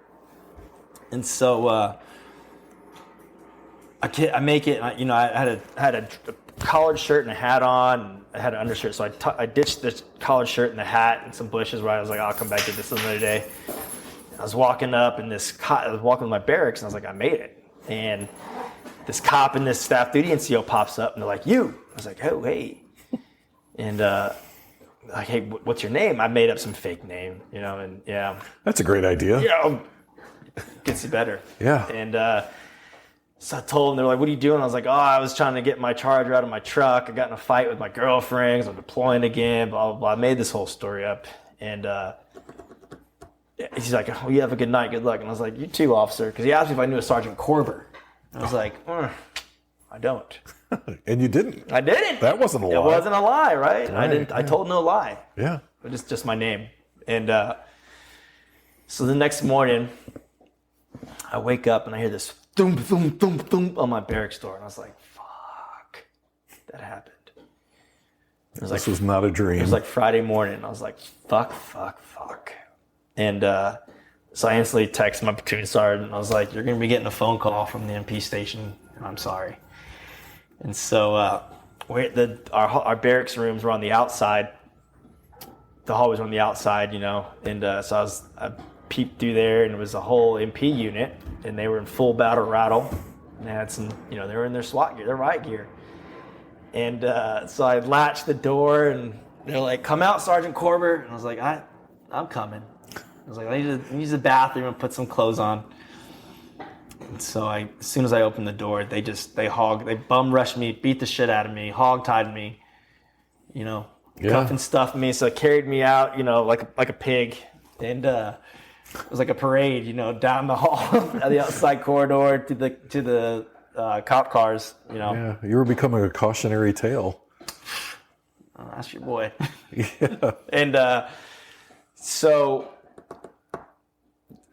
And so I make it. I had a collared shirt and a hat on. And I had an undershirt, so I ditched the collared shirt and the hat and some bushes. Where I was like, I'll come back to this another day. I was walking up, and I was walking to my barracks, and I was like, I made it. And this cop in this staff duty NCO pops up, and they're like, you. I was like, oh, hey. And hey, what's your name? I made up some fake name, and yeah. That's a great idea. Yeah, gets you better. Yeah. And So I told them, they're like, what are you doing? I was like, I was trying to get my charger out of my truck. I got in a fight with my girlfriend 'cause I'm deploying again, blah, blah, blah. I made this whole story up. And he's like, oh, you have a good night, good luck. And I was like, you too, officer. Because he asked me if I knew a Sergeant Corbett. I was like, I don't. And you didn't. I didn't. That wasn't a lie. It wasn't a lie, right? I didn't. Yeah. I told no lie. Yeah. But it's just my name. And so the next morning, I wake up and I hear this thump, thump, thump, thump on my barracks door. And I was like, fuck, that happened. This was not a dream. It was like Friday morning. I was like, fuck. And so I instantly texted my platoon sergeant. I was like, you're going to be getting a phone call from the MP station. I'm sorry. And so our barracks rooms were on the outside. The hallways were on the outside, And so I peeped through there, and it was a whole MP unit, and they were in full battle rattle. And they had some, they were in their SWAT gear, their riot gear. And so I latched the door, and they're like, come out, Sergeant Corbett. And I was like, I'm coming. I was like, I need to use the bathroom and put some clothes on. And so as soon as I opened the door, they bum rushed me, beat the shit out of me, hog-tied me, cuff and stuffed me. So it carried me out, like a pig. And it was like a parade, down the hall, the outside corridor to the cop cars, Yeah, you were becoming a cautionary tale. Oh, that's your boy. Yeah. And so,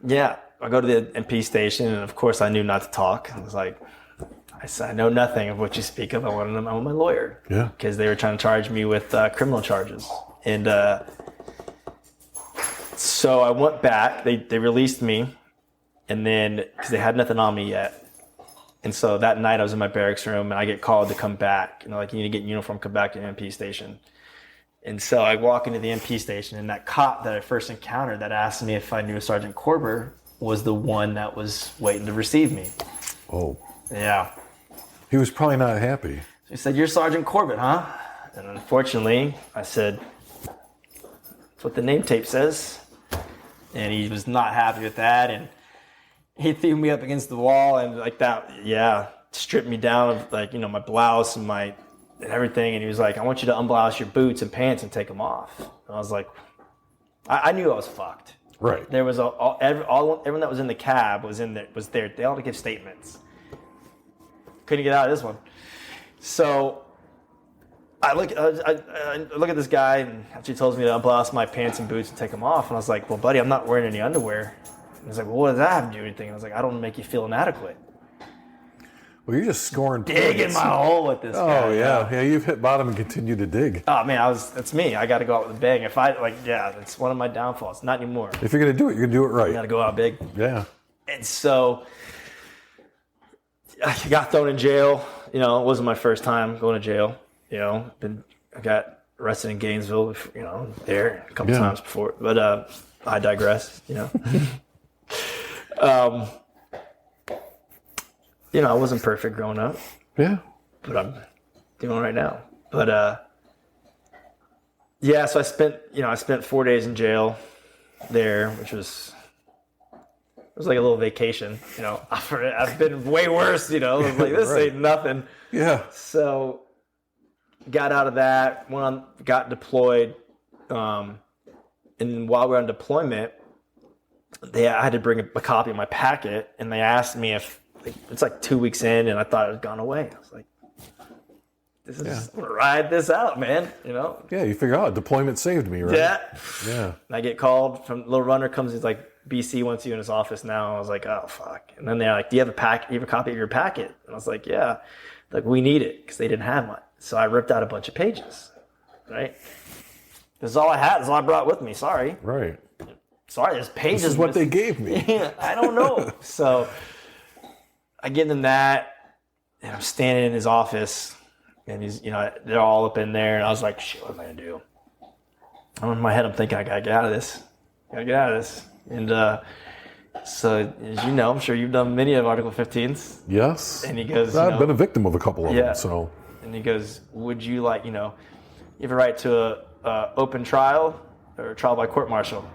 yeah, I go to the MP station, and of course I knew not to talk. I was like, I said, I know nothing of what you speak of. I want my lawyer. Yeah. Because they were trying to charge me with criminal charges. And so I went back. They released me, and then, because they had nothing on me yet. And so that night I was in my barracks room, and I get called to come back. You need to get in uniform, come back to the MP station. And so I walk into the MP station, and that cop that I first encountered that asked me if I knew a Sergeant Corbett was the one that was waiting to receive me. Oh. Yeah. He was probably not happy. So he said, you're Sergeant Corbett, huh? And unfortunately, I said, that's what the name tape says. And he was not happy with that, and he threw me up against the wall, and like that, stripped me down of my blouse and everything. And he was like, I want you to unblouse your boots and pants and take them off. And I was like, I knew I was fucked. Right. There was everyone that was in the cab was there. They all had to give statements. Couldn't get out of this one. So I look at this guy, and she tells me to unblouse my pants and boots and take them off. And I was like, well, buddy, I'm not wearing any underwear. And he's like, well, what does that have to do with anything? And I was like, I don't make you feel inadequate. Well, you're just scoring Digging points. my hole with this guy. Oh, yeah. Yeah, you've hit bottom and continue to dig. Oh, man, that's me. I got to go out with a bang. That's one of my downfalls. Not anymore. If you're going to do it, you're going to do it right. I got to go out big. Yeah. And so I got thrown in jail. It wasn't my first time going to jail. I got arrested in Gainesville, there a couple times before. But I digress, I wasn't perfect growing up. Yeah. But I'm doing it right now. But so I spent 4 days in jail there, which was like a little vacation. I've been way worse. Like this Right. ain't nothing. Yeah. So got out of that, got deployed, and while we were on deployment, I had to bring a copy of my packet, and they asked me if it's like 2 weeks in, and I thought it had gone away. I was like, I'm gonna ride this out, man. Yeah, you figure out deployment saved me, right? Yeah. And I get called from little runner comes. He's like, BC wants you in his office now. And I was like, oh fuck. And then they're like, do you have a copy of your packet? And I was like, yeah. Like, we need it, because they didn't have one. So I ripped out a bunch of pages. Right. This is all I had. This is all I brought with me. Sorry. Right. Sorry, there's pages. This is what they gave me. I don't know. So I give them that, and I'm standing in his office, and he's, they're all up in there, and I was like, shit, what am I gonna do? In my head, I'm thinking, I gotta get out of this. And so, as you know, I'm sure you've done many of Article 15s. Yes. And he goes, I've been a victim of a couple of them, so. And he goes, would you like, you have a right to a open trial or a trial by court-martial?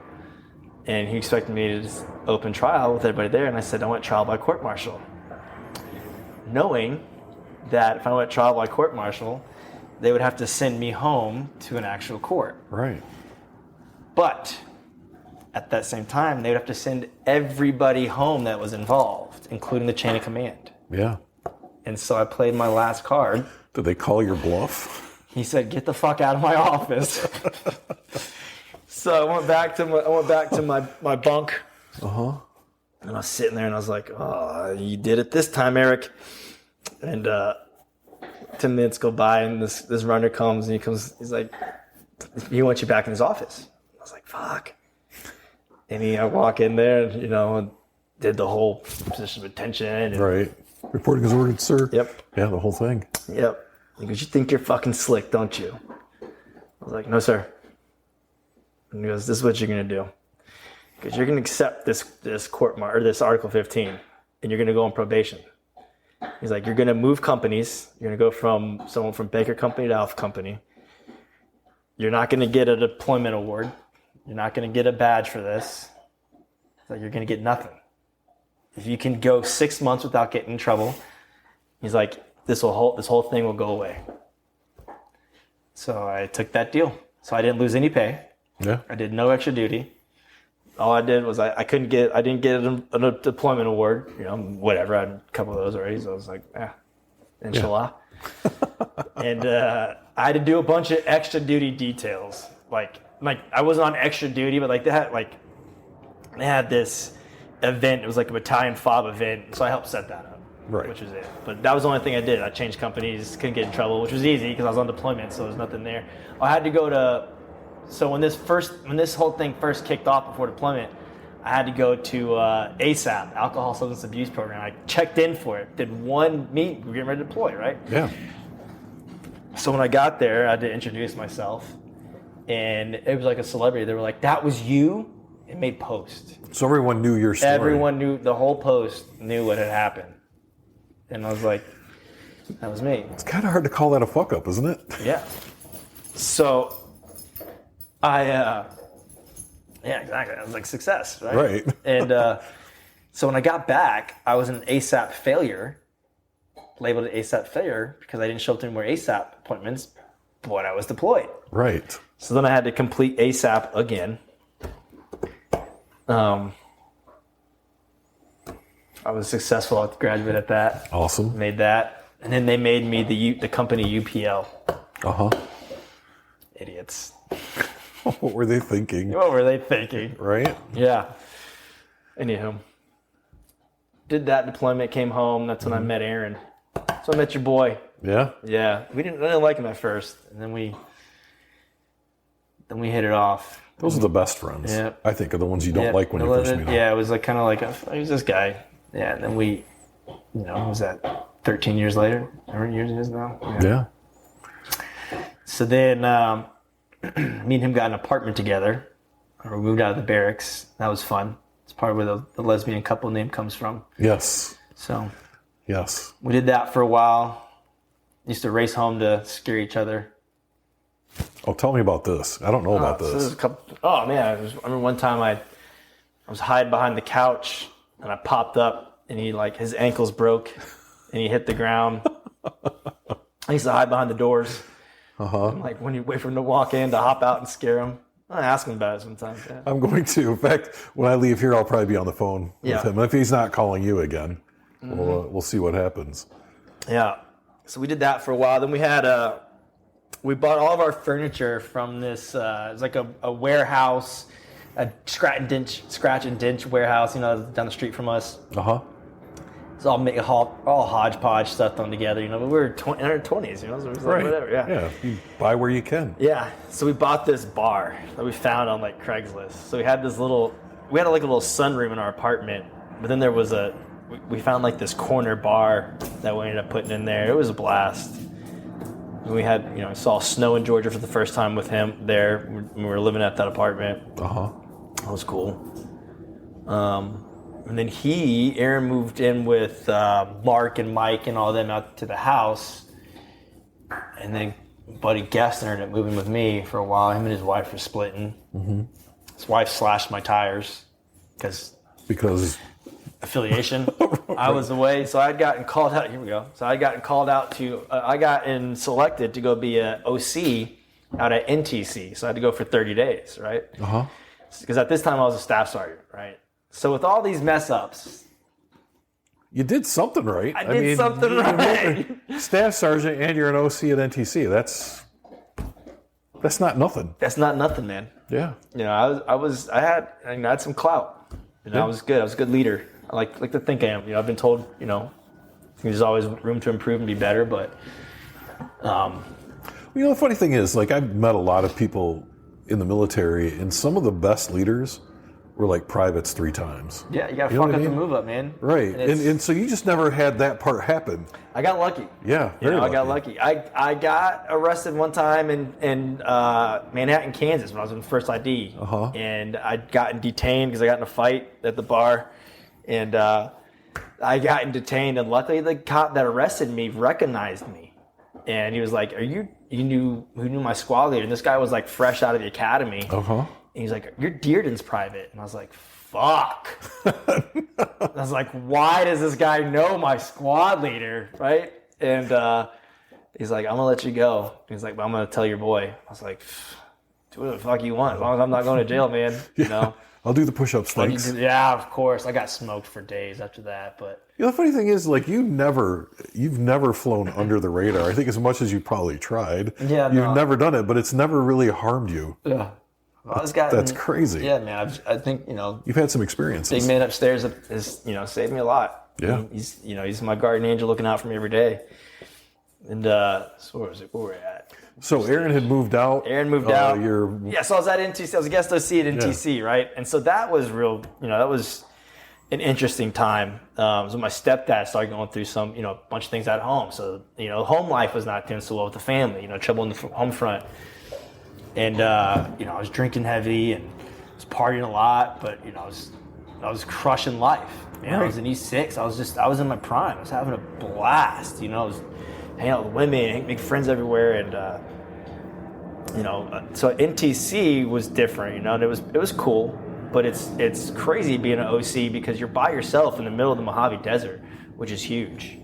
And he expected me to just open trial with everybody there, and I said, I want trial by court-martial. knowing that if I went trial by court martial, they would have to send me home to an actual court. Right. But at that same time, they would have to send everybody home that was involved, including the chain of command. Yeah. And so I played my last card. Did they call your bluff? He said, "Get the fuck out of my office." So I went back to my bunk. Uh-huh. And I was sitting there and I was like, "Oh, you did it this time, Eric." And 10 minutes go by and this runner comes and he's like, "He wants you back in his office." I was like, "Fuck." And I walk in there and, and did the whole position of attention. And, Right. Reporting as ordered, sir. Yep. Yeah, the whole thing. Yep. He goes, "You think you're fucking slick, don't you?" I was like, "No, sir." And he goes, "This is what you're going to do. Because you're going to accept this court or this Article 15, and you're going to go on probation." He's like, "You're going to move companies. You're going to go from someone from Baker Company to Alpha Company. You're not going to get a deployment award. You're not going to get a badge for this. It's like, you're going to get nothing. If you can go 6 months without getting in trouble," he's like, this whole thing will go away." So I took that deal. So I didn't lose any pay. Yeah. I did no extra duty. All I did was I didn't get a deployment award, whatever. I had a couple of those already, so I was like, inshallah. Yeah. And I had to do a bunch of extra duty details. Like I wasn't on extra duty, but they had this event. It was like a battalion fob event, so I helped set that up. Right. Which was it. But that was the only thing I did. I changed companies, couldn't get in trouble, which was easy because I was on deployment, so there was nothing there. I had to go to. So when this whole thing first kicked off before deployment, I had to go to ASAP, Alcohol Substance Abuse Program. I checked in for it, did one meet, we were getting ready to deploy, right? Yeah. So when I got there, I had to introduce myself, and it was like a celebrity. They were like, "That was you?" It made post. So everyone knew your story. Everyone knew, the whole post knew what had happened. And I was like, that was me. It's kind of hard to call that a fuck up, isn't it? Yeah. So yeah, exactly. I was like, success, right? Right. And so when I got back, I was an ASAP failure, labeled an ASAP failure because I didn't show up to any more ASAP appointments, but I was deployed. Right. So then I had to complete ASAP again. I was successful at the graduate at that. Awesome. Made that. And then they made me the company UPL. Uh-huh. Idiots. What were they thinking? What were they thinking? Right? Yeah. Anywho. Did that deployment, came home. That's when I met Aaron. So I met your boy. Yeah? Yeah. I didn't like him at first. And then we hit it off. Those are the best friends. Yeah. I think are the ones you don't like when you first meet them. Yeah, it was like kind of like, who's this guy? Yeah, and then we, what was that, 13 years later? How many years it is now? Yeah. So then me and him got an apartment together. We moved out of the barracks. That was fun. It's part of where the lesbian couple name comes from. Yes. So Yes. we did that for a while. Used to race home to scare each other. Oh, tell me about this. I don't know about So this. there's a couple, I remember one time I was hiding behind the couch and I popped up and his ankles broke and he hit the ground. I used to hide behind the doors. Uh-huh. And when you wait for him to walk in to hop out and scare him. I ask him about it sometimes. Yeah. I'm going to. In fact, when I leave here, I'll probably be on the phone with him. If he's not calling you again, we'll see what happens. Yeah. So we did that for a while. Then we bought all of our furniture from this, it was like a warehouse, a scratch and dent warehouse, down the street from us. Uh-huh. It's all hodgepodge stuff thrown together, but we were in our 20s, so it was like, whatever, yeah. Yeah, you buy where you can. Yeah, so we bought this bar that we found on Craigslist. So we had a little sunroom in our apartment, but then there was we found this corner bar that we ended up putting in there. It was a blast. We had, saw snow in Georgia for the first time with him there when we were living at that apartment. Uh-huh. That was cool. And then Aaron moved in with Mark and Mike and all them out to the house. And then Buddy Gessner ended up moving with me for a while. Him and his wife were splitting. Mm-hmm. His wife slashed my tires because affiliation. I was away, so I'd gotten called out. Here we go. So I'd gotten called out to. I got selected to go be a OC out at NTC. So I had to go for 30 days, right? Because at this time I was a staff sergeant, right? So with all these mess ups, you did something right. I mean, something right. Staff sergeant and you're an OC at NTC. That's not nothing. That's not nothing, man. Yeah. You know, I had some clout. You know, I was good. I was a good leader. I like to think I am. You know, I've been told, you know, there's always room to improve and be better, but you know, the funny thing is, like, I've met a lot of people in the military, and some of the best leaders were like privates 3 times. Yeah, you gotta fuck up the move up, man. Right, and so you just never had that part happen. I got lucky. Yeah, very lucky. I got lucky. I got arrested one time in Manhattan, Kansas when I was in first ID, and I'd gotten detained because I got in a fight at the bar, and I got detained, and luckily the cop that arrested me recognized me, and he was like, "Who knew my squad leader?" And this guy was like fresh out of the academy. And he's like, "You're Dearden's private." And I was like, fuck. I was like, why does this guy know my squad leader, right? And he's like, "I'm going to let you go." He's like, "But I'm going to tell your boy." I was like, "Do what the fuck you want, as long as I'm not going to jail, man." You know? I'll do the push-ups, thanks. Yeah, of course. I got smoked for days after that, but... You know, the funny thing is, like, you've never flown under the radar. I think as much as you probably tried. Yeah, You've never done it, but it's never really harmed you. Yeah. That's crazy. Yeah, man. I think, you know... You've had some experiences. Big man upstairs has, you know, saved me a lot. Yeah. He's my guardian angel looking out for me every day. And so where was it? Where were we at? So Aaron had moved out. Aaron moved out. So I was at NTC. I was a guest OC at NTC, right? And so that was real, you know, that was an interesting time. So my stepdad started going through some, you know, a bunch of things at home. So, you know, home life was not doing so well with the family, you know, trouble in the home front. And, you know, I was drinking heavy and was partying a lot, but, you know, I was crushing life. You know, I was in E6. I was in my prime. I was having a blast, you know, I was hanging out with women, make friends everywhere. And, you know, so NTC was different, you know, and it was cool, but it's crazy being an OC because you're by yourself in the middle of the Mojave Desert, which is huge.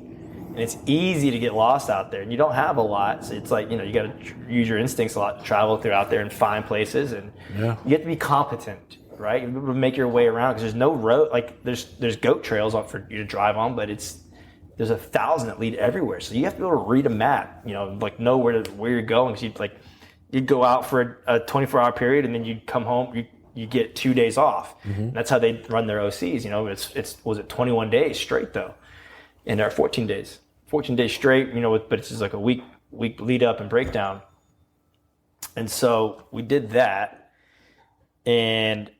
And it's easy to get lost out there, and you don't have a lot. So it's like, you know, you got to use your instincts a lot to travel through out there and find places, and you have to be competent, right? You have to make your way around because there's no road. Like there's goat trails for you to drive on, but there's 1,000 that lead everywhere. So you have to be able to read a map, you know, like know where you're going. Because you'd go out for a 24-hour period, and then you'd come home. You get 2 days off. And that's how they run their OCs. You know, was it 21 days straight though, and there are 14 days. 14 days straight, you know, but it's just like a week lead up and breakdown. And so we did that. And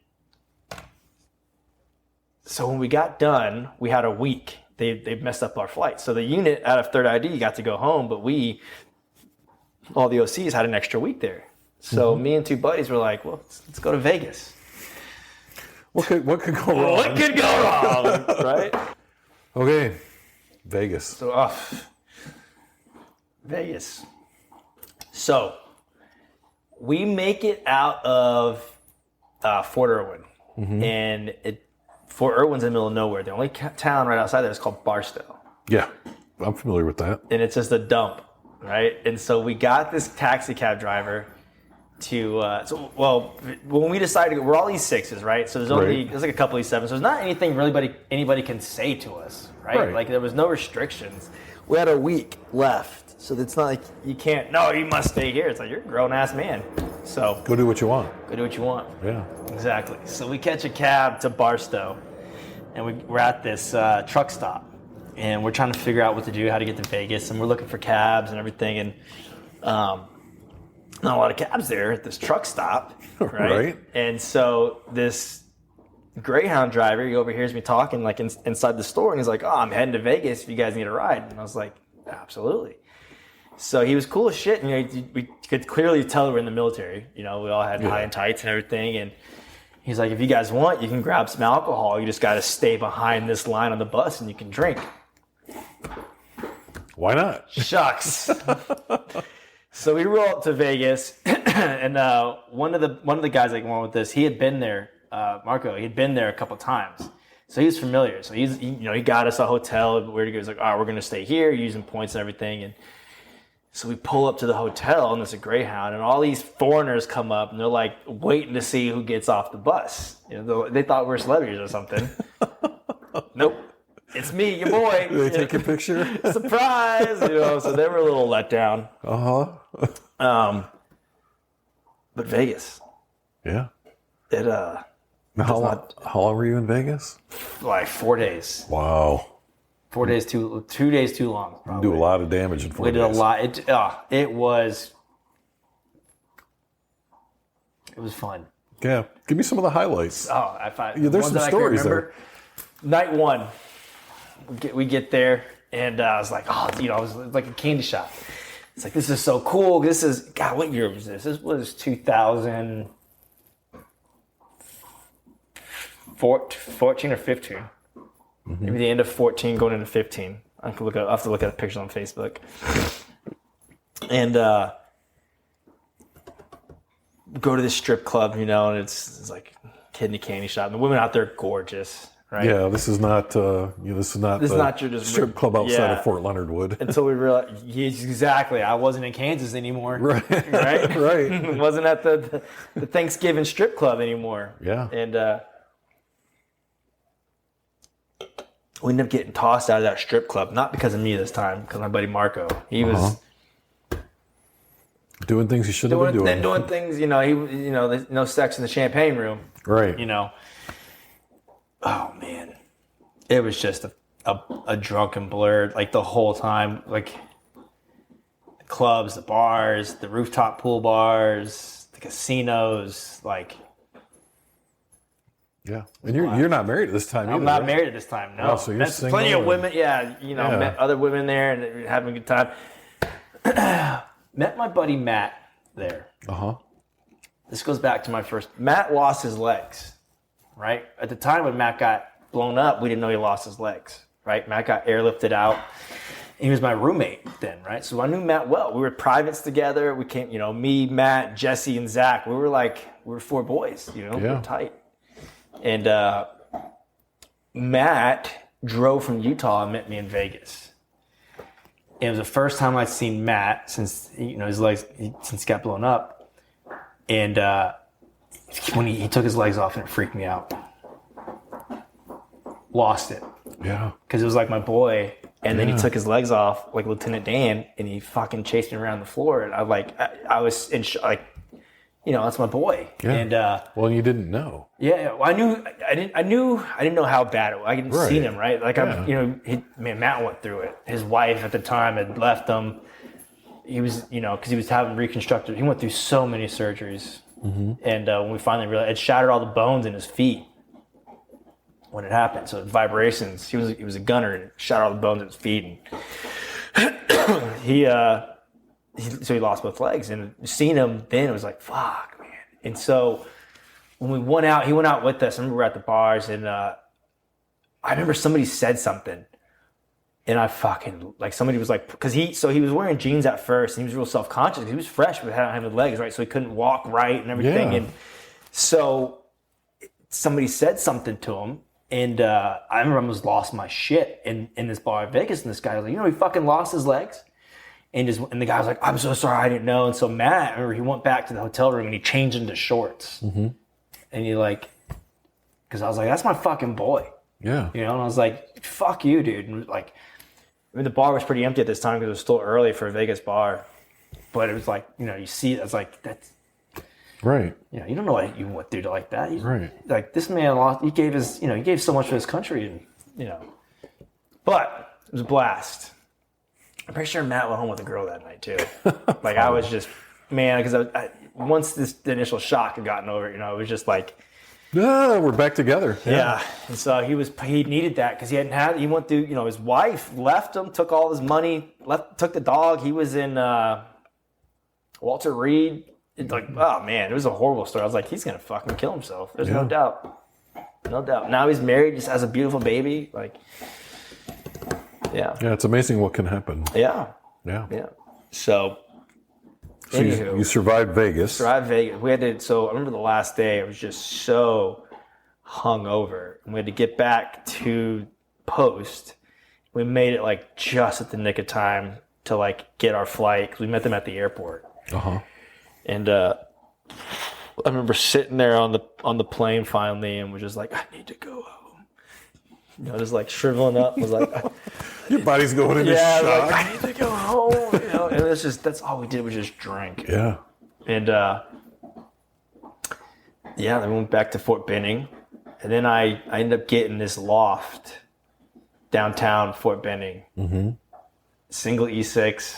so when we got done, we had a week. They messed up our flight. So the unit out of 3rd ID got to go home, but all the OCs had an extra week there. So me and 2 buddies were like, well, let's go to Vegas. What could go wrong? What could go wrong, right? Okay. Vegas. So, Vegas. So, we make it out of Fort Irwin. And Fort Irwin's in the middle of nowhere. The only town right outside there is called Barstow. Yeah, I'm familiar with that. And it's just a dump, right? And so we got this taxi cab driver to, when we decided, we're all E6s, right? So there's like a couple E7s. So there's not anything really anybody can say to us, right? Like there was no restrictions. We had a week left. So it's not like you can't, no, you must stay here. It's like, you're a grown-ass man. So go do what you want. Go do what you want. Yeah. Exactly. So we catch a cab to Barstow, and we're at this truck stop. And we're trying to figure out what to do, how to get to Vegas. And we're looking for cabs and everything. And not a lot of cabs there at this truck stop, right? And so this Greyhound driver, he overhears me talking like inside the store, and he's like, "Oh, I'm heading to Vegas if you guys need a ride." And I was like, "Absolutely." So he was cool as shit, and you know, we could clearly tell we're in the military. You know, we all had high and tights and everything. And he's like, "If you guys want, you can grab some alcohol. You just got to stay behind this line on the bus, and you can drink." Why not? Shucks. So we roll up to Vegas, and one of the guys that went with this, he had been there, Marco. He had been there a couple times, So he's familiar. So he got us a hotel where he goes like, all right, we're going to stay here, using points and everything. And so we pull up to the hotel, and there's a Greyhound, and all these foreigners come up, and they're like waiting to see who gets off the bus. They thought we were celebrities or something. Nope. It's me, your boy. They take a picture? Surprise! So they were a little let down. Uh-huh. But Vegas. Yeah. It How long were you in Vegas? Like 4 days. Wow. 4 days 2 days too long. Probably. Do a lot of damage in 4 days. We did a lot. It was fun. Yeah. Give me some of the highlights. There's some stories there. Night one, we get there, and I was like, it was like a candy shop. It's like, this is so cool. This is, God, what year was this? This was 2014 or 15. Maybe the end of 14 going into 15. I'll have to look at the pictures on Facebook. And go to this strip club, and it's like kid in a candy shop. And the women out there are gorgeous. Right? Yeah, this is not your strip club outside of Fort Leonard Wood. Until we realized, exactly, I wasn't in Kansas anymore. Right, right, right. Wasn't at the Thanksgiving strip club anymore. Yeah, and we ended up getting tossed out of that strip club, not because of me this time, because my buddy Marco, he was doing things he shouldn't have been doing. Doing things, there's no sex in the champagne room. Right. Oh man, it was just a drunken blur like the whole time. Like the clubs, the bars, the rooftop pool bars, the casinos. Like, yeah, and you're not married at this time either. I'm not married at this time. No, so you're single. Plenty of women. Yeah, met other women there and having a good time. Met my buddy Matt there. This goes back to my first. Matt lost his legs. Right? At the time when Matt got blown up, we didn't know he lost his legs. Right? Matt got airlifted out. He was my roommate then, right? So I knew Matt well. We were privates together. We came, me, Matt, Jesse, and Zach. We were four boys, we were tight. And Matt drove from Utah and met me in Vegas. And it was the first time I'd seen Matt since, his legs, since he got blown up. And when he took his legs off, and it freaked me out. Lost it. Yeah. Because it was like my boy. And then he took his legs off like Lieutenant Dan, and he fucking chased me around the floor. And I was in that's my boy. Yeah. And well, you didn't know. Yeah, well, I didn't know how bad it was. I hadn't seen him, right? Like Matt went through it. His wife at the time had left him. He was, because he was having reconstructed. He went through so many surgeries. And when we finally realized, it shattered all the bones in his feet when it happened. So vibrations. He was a gunner, and shattered all the bones in his feet. And he lost both legs. And seeing him then, it was like, fuck, man. And so when we went out, he went out with us. I remember we were at the bars, and I remember somebody said something. And I fucking, somebody was like, because he was wearing jeans at first, and he was real self-conscious because he was fresh but hadn't had legs, right? So he couldn't walk right and everything. Yeah. And so somebody said something to him, and I remember I almost lost my shit in this bar in Vegas, and this guy was like, he fucking lost his legs. And the guy was like, I'm so sorry, I didn't know. And so Matt, I remember he went back to the hotel room and he changed into shorts. And because I was like, that's my fucking boy. Yeah. And I was like, fuck you, dude. And the bar was pretty empty at this time because it was still early for a Vegas bar. But it was like, you see it, I was like, that's... Right. You don't know what you went through to like that. Right. Like, this man lost, he gave so much for his country, and, But it was a blast. I'm pretty sure Matt went home with a girl that night, too. I was just, man, because once the initial shock had gotten over, it was just like... we're back together. Yeah. And so he needed that because he went through, his wife left him, took all his money, took the dog. He was in Walter Reed. It's like, oh man, it was a horrible story. I was like, he's going to fucking kill himself. There's no doubt. No doubt. Now he's married, just has a beautiful baby. Yeah. Yeah, it's amazing what can happen. Yeah. Yeah. Yeah. So you survived Vegas. We had to, so I remember the last day, I was just so hungover, and we had to get back to post. We made it like just at the nick of time to like get our flight, because we met them at the airport. And I remember sitting there on the plane finally, and was just like, I need to go home. You know, just like shriveling up. I was like, your body's going into shock. Like, I need to go home. You know, and it's just, that's all we did was just drink. Yeah. And then we went back to Fort Benning, and then I ended up getting this loft downtown Fort Benning. Single E6,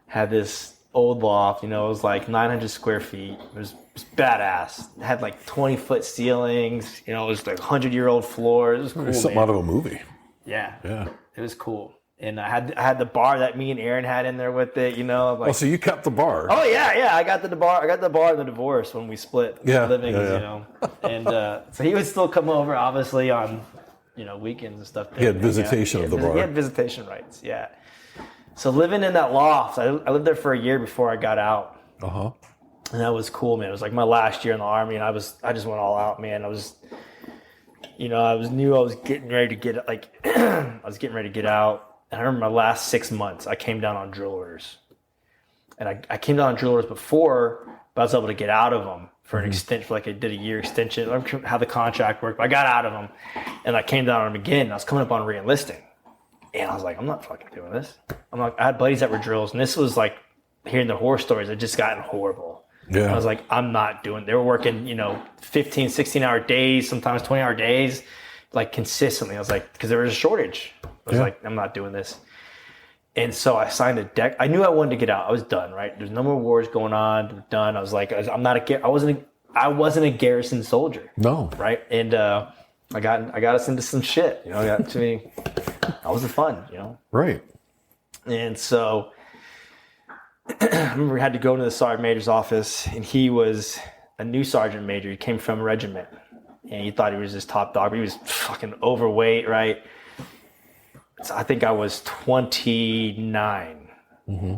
had this old loft, you know, it was like 900 square feet. It was badass. It had like 20-foot ceilings, you know, it was like 100-year-old floors. It was cool, Something out of a movie. Yeah. Yeah. It was cool. And I had the bar that me and Aaron had in there with it, you know. Like, So you kept the bar. Oh yeah. I got the bar in the divorce when we split livings, you know. And so he would still come over, obviously, on, you know, weekends and stuff. He had visitation of the bar. He had visitation rights, yeah. So living in that loft, I lived there for a year before I got out. And that was cool, man. It was like my last year in the Army, and I just went all out, man. I was getting ready to get out. And I remember my last 6 months, I came down on drill orders. And I came down on drill orders before, but I was able to get out of them for an extension, for like I did a year extension. I don't know how the contract worked, but I got out of them. And I came down on them again, and I was coming up on re-enlisting. And I was like, I'm not fucking doing this. I had buddies that were drills, and this was like, hearing the horror stories had just gotten horrible. Yeah. I was like, I'm not doing, they were working, you know, 15, 16-hour days, sometimes 20-hour days, like consistently. I was like, because there was a shortage. I was like, I'm not doing this. And so I signed a deck. I knew I wanted to get out. I was done, right? There's no more wars going on. Done. I was like, I wasn't a garrison soldier. No. Right. And I got us into some shit. You know, that was the fun, you know. Right. And so I remember we had to go into the sergeant major's office, and he was a new sergeant major. He came from a regiment, and he thought he was this top dog, but he was fucking overweight, right? So I think I was 29,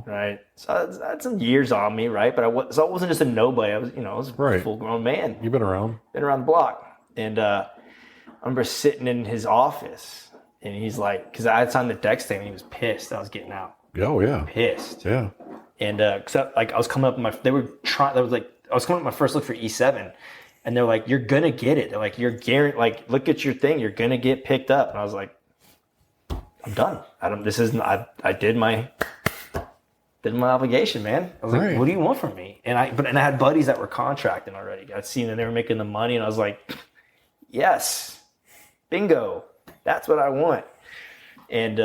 right? So I had some years on me, right? But I wasn't just a nobody. I was a full-grown man. You've been around the block. And I remember sitting in his office, and he's like, because I had signed the deck statement, he was pissed that I was getting out. Oh yeah. Pissed. Yeah. And except like I was coming up with I was coming up with my first look for E7, and they're like, you're gonna get it. They're like, you're guaranteed, like, look at your thing, you're gonna get picked up. And I was like, I'm done. I did my obligation, man. I was like, what do you want from me? And I had buddies that were contracting already. I'd seen that they were making the money, and I was like, yes, bingo, that's what I want. And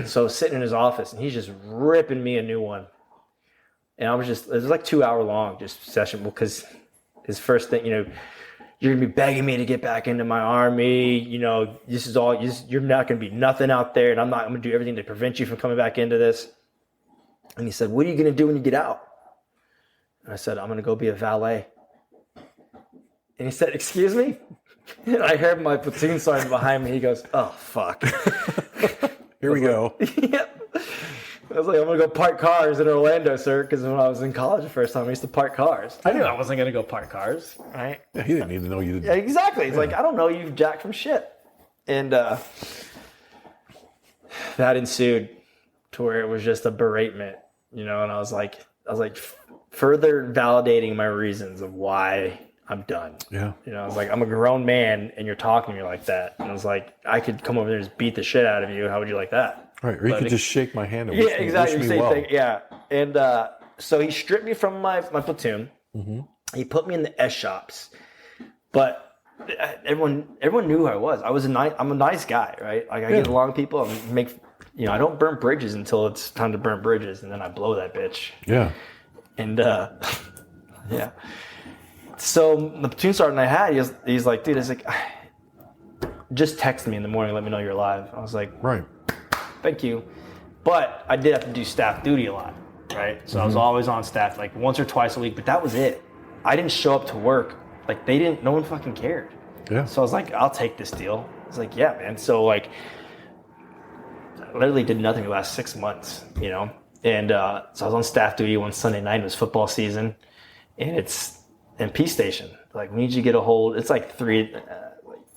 so I was sitting in his office, and he's just ripping me a new one. And it was like 2 hour long just session, because his first thing, you know, you're going to be begging me to get back into my Army. You know, this is all, you're not going to be nothing out there, and I'm going to do everything to prevent you from coming back into this. And he said, what are you going to do when you get out? And I said, I'm going to go be a valet. And he said, excuse me? And I heard my platoon sergeant behind me. He goes, oh, fuck. Here we go. Yep. I was like, I'm going to go park cars in Orlando, sir, because when I was in college the first time, I used to park cars. I knew I wasn't going to go park cars, right? Yeah, he didn't need to know you. Yeah, exactly. It's like, I don't know you jack from shit. And that ensued to where it was just a beratement, you know, and I was like further validating my reasons of why I'm done. Yeah. You know, I was like, I'm a grown man, and you're talking to me like that. And I was like, I could come over there and just beat the shit out of you. How would you like that? Right. Or you could just shake my hand and exactly. wish me Same well. thing. Yeah. And so he stripped me from my platoon. Mm-hmm. He put me in the S shops, but everyone knew who I was. I'm a nice guy, right? Like I get along with people. I don't burn bridges until it's time to burn bridges, and then I blow that bitch. Yeah. And yeah. So the platoon sergeant I had, he's like, dude, it's like, just text me in the morning, let me know you're alive. I was like, right. Thank you. But I did have to do staff duty a lot, right? So I was always on staff like once or twice a week, but that was it. I didn't show up to work. Like no one fucking cared. Yeah. So I was like, I'll take this deal. I was like, yeah, man. So like, I literally did nothing the last 6 months, you know? And so I was on staff duty one Sunday night. It was football season, and it's in Peace Station. like, we need you to get a hold. It's like maybe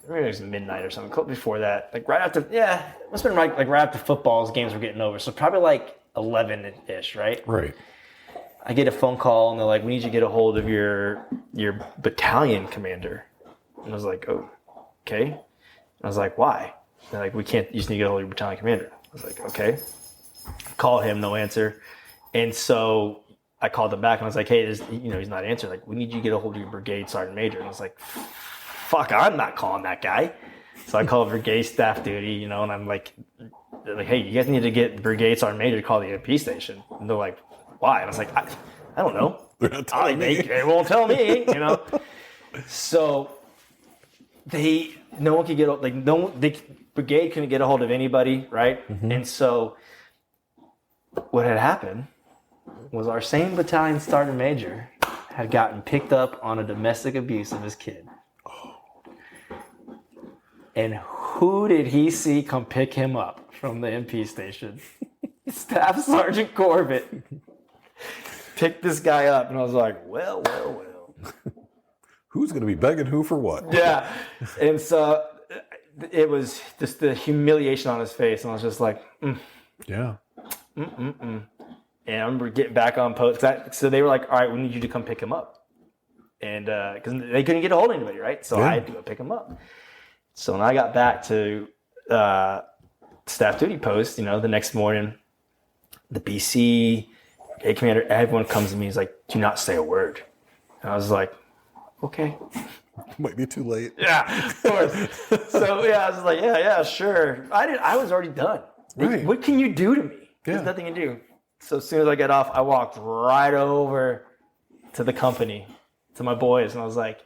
it was midnight or something, before that. Like right after, it must have been like right after football's games were getting over. So probably like 11-ish, right? Right. I get a phone call and they're like, we need you to get a hold of your battalion commander. And I was like, oh, okay. And I was like, why? They're like, we can't, you just need to get a hold of your battalion commander. I was like, okay. Call him, no answer. And so I called him back and I was like, hey, he's not answering. Like, we need you to get a hold of your brigade sergeant major. And I was like, fuck, I'm not calling that guy. So I called brigade staff duty, and I'm like, they're like, hey, you guys need to get brigade sergeant major to call the MP station. And they're like, why? And I was like, I don't know. They're not telling me. They won't tell me, So no one could get, like, the brigade couldn't get a hold of anybody, right? Mm-hmm. And so what had happened was our same battalion sergeant major had gotten picked up on a domestic abuse of his kid. And who did he see come pick him up from the MP station? Staff Sergeant Corbett picked this guy up, and I was like, well. Who's going to be begging who for what? Yeah. And so it was just the humiliation on his face, and I was just like, Yeah. And I remember getting back on post. So they were like, all right, we need you to come pick him up. And because they couldn't get a hold of anybody, right? So I had to go pick him up. So when I got back to staff duty post, the next morning, the BC, brigade commander, everyone comes to me. He's like, do not say a word. And I was like, okay. Might be too late. Yeah, of course. So I was like, yeah, sure. I was already done. Right. What can you do to me? There's nothing to do. So as soon as I get off, I walked right over to the company, to my boys, and I was like,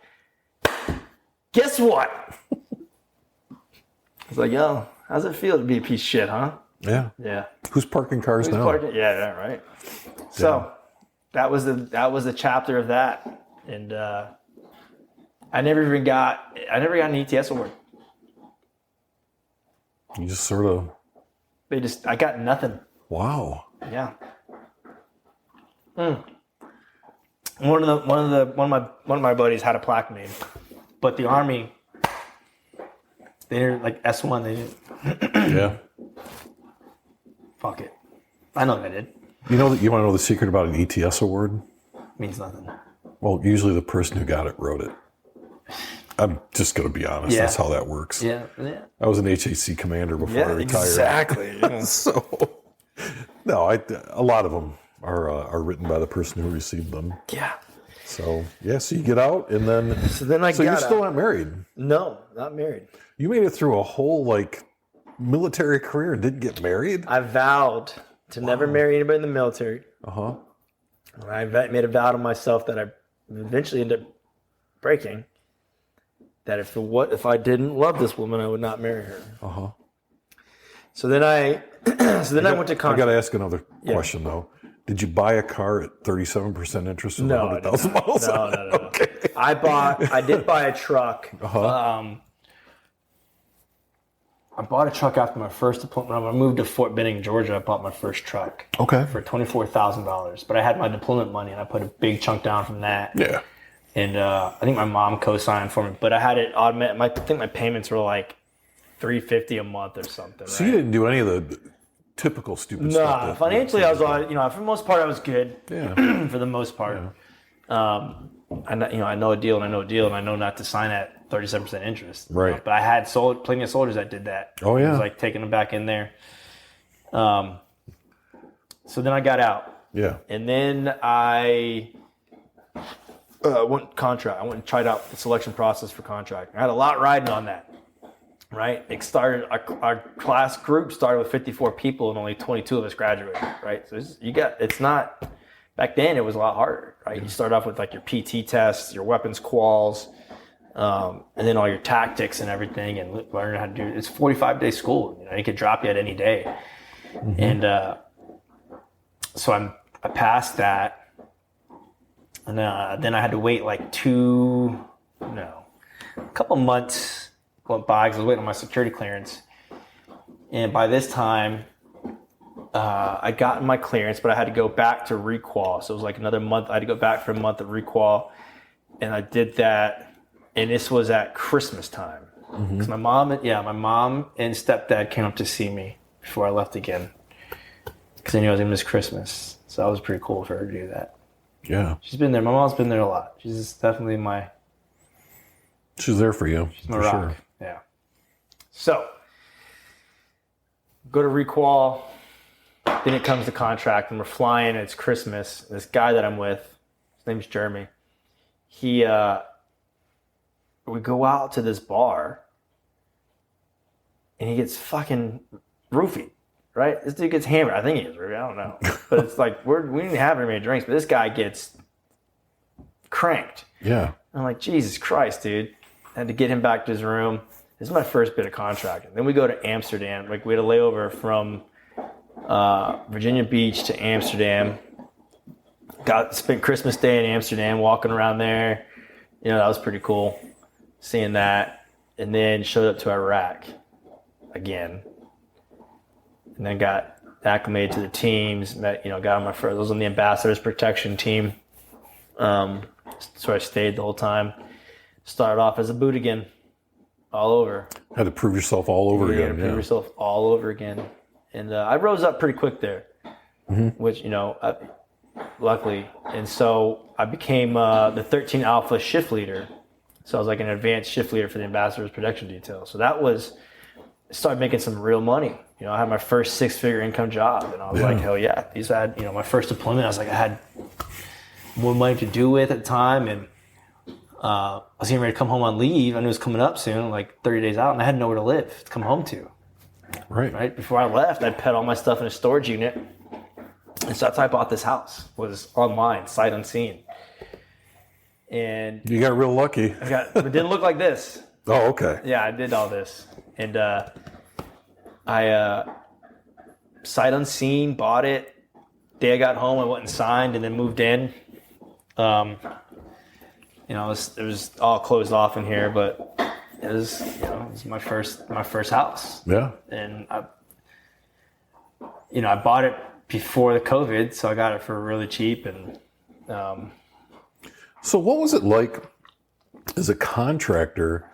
guess what? I was like, yo, how's it feel to be a piece of shit, huh? Yeah. Yeah. Who's parking cars now? Yeah, right. So that was the chapter of that. And I never got an ETS award. You just sort of... I got nothing. Wow. Yeah. One of my buddies had a plaque made, but the Army, they're like S1. They didn't. Yeah. Fuck it. I know they did. You want to know the secret about an ETS award? Means nothing. Well, usually the person who got it wrote it. I'm just going to be honest. Yeah. That's how that works. Yeah. I was an HAC commander before I retired. Exactly. So, no, a lot of them are written by the person who received them. Yeah. So, so you get out, and then... So you're still not married? No, not married. You made it through a whole, military career and didn't get married? I vowed to never marry anybody in the military. Uh-huh. I made a vow to myself that I eventually ended up breaking, that if I didn't love this woman, I would not marry her. Uh-huh. So then I went to contract. I got to ask another question, though. Did you buy a car at 37% interest with 100,000 miles? No. Okay. I did buy a truck. Uh-huh. I bought a truck after my first deployment. When I moved to Fort Benning, Georgia, I bought my first truck. Okay. For $24,000. But I had my deployment money, and I put a big chunk down from that. Yeah. And I think my mom co-signed for me. But I had it automatic. I think my payments were like $350 a month or something. So you didn't do any of the typical stupid stuff. No, financially I was, for the most part, I was good. Yeah. For the most part. Yeah. I know a deal, and I know not to sign at 37% interest. Right. But I had plenty of soldiers that did that. Oh, yeah. It was like taking them back in there. So then I got out. Yeah. And then I went contract. I went and tried out the selection process for contract. I had a lot riding on that. Right? It started, our class group started with 54 people and only 22 of us graduated. Right? So it's not, back then it was a lot harder. Right? You start off with like your PT tests, your weapons quals, and then all your tactics and everything, and learn how to do it. It's 45-day school. It could drop you at any day. Mm-hmm. And so I passed that, and then I had to wait like a couple months went by because I was waiting on my security clearance. And by this time, I'd gotten my clearance, but I had to go back to requal. So it was like another month. I had to go back for a month of requal. And I did that, and this was at Christmas time. Because my mom and stepdad came up to see me before I left again. Because I knew I was going to miss Christmas. So that was pretty cool for her to do that. Yeah. She's been there. My mom's been there a lot. She's definitely She's there for you. my for rock. sure. Yeah. So, go to requal. Then it comes to contract, and we're flying. It's Christmas. This guy that I'm with, his name's Jeremy. We go out to this bar, and he gets fucking roofied, right? This dude gets hammered. I think he is roofied. I don't know. But it's like, we didn't have very many drinks, but this guy gets cranked. Yeah. I'm like, Jesus Christ, dude. I had to get him back to his room. This is my first bit of contracting. Then we go to Amsterdam. Like, we had a layover from Virginia Beach to Amsterdam. Spent Christmas Day in Amsterdam, walking around there. You know, that was pretty cool, seeing that. And then showed up to Iraq again. And then got acclimated to the teams. Got on my first. I was on the ambassador's protection team. So I stayed the whole time. Started off as a boot again, all over. Had to prove yourself all over again. You had to prove yourself all over again. And I rose up pretty quick there, which, luckily. And so I became the 13 Alpha shift leader. So I was like an advanced shift leader for the ambassador's protection detail. So started making some real money. I had my first 6-figure income job, and I was like, hell yeah. These had, my first deployment, I had more money to do with at the time, and I was getting ready to come home on leave. I knew it was coming up soon, like 30 days out, and I had nowhere to live to come home to. Right before I left, I put all my stuff in a storage unit, and so that's how I bought this house. Was online, sight unseen, and You got real lucky. it didn't look like this. Oh, okay. Yeah, I did all this, and I sight unseen bought it. Day I got home, I went and signed, and then moved in. It was all closed off in here, but it was my first house. Yeah. And I bought it before the COVID, so I got it for really cheap. And So what was it like as a contractor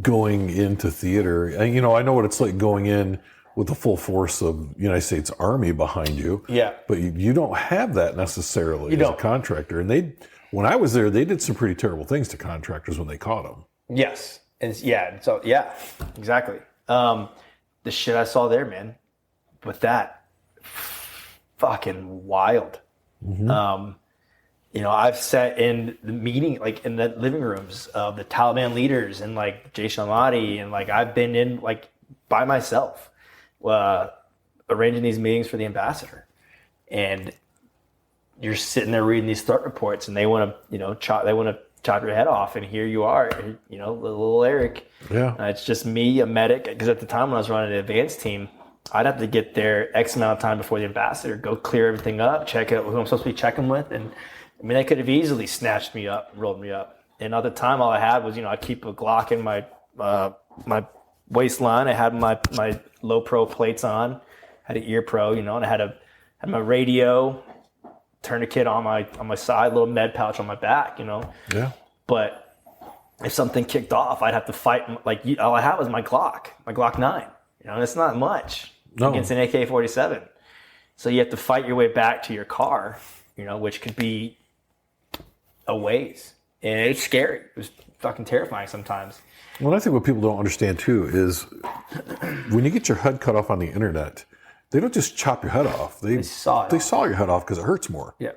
going into theater? And, I know what it's like going in with the full force of United States Army behind you. Yeah. But you don't have that necessarily You as don't. a contractor. And when I was there, they did some pretty terrible things to contractors when they caught them. yes, exactly. The shit I saw there, man, with that, fucking wild. I've sat in the meeting, like in the living rooms of the Taliban leaders and like Jaysh al-Mahdi, and like I've been in like by myself, arranging these meetings for the ambassador, and you're sitting there reading these threat reports, and they want to, chop your head off, and here you are, little Eric. Yeah. It's just me, a medic, because at the time when I was running the advanced team, I'd have to get there X amount of time before the ambassador, go clear everything up, check out who I'm supposed to be checking with, and they could have easily snatched me up, rolled me up. And at the time, all I had was, I'd keep a Glock in my my waistline. I had my low pro plates on, had an ear pro, and I had my radio, tourniquet on my side, little med pouch on my back, Yeah. But if something kicked off, I'd have to fight. Like, all I had was my Glock 9. It's not much against an AK-47. So you have to fight your way back to your car, which could be a ways. And it's scary. It was fucking terrifying sometimes. Well, I think what people don't understand too is when you get your head cut off on the internet, they don't just chop your head off. They saw your head off because it hurts more. Yeah.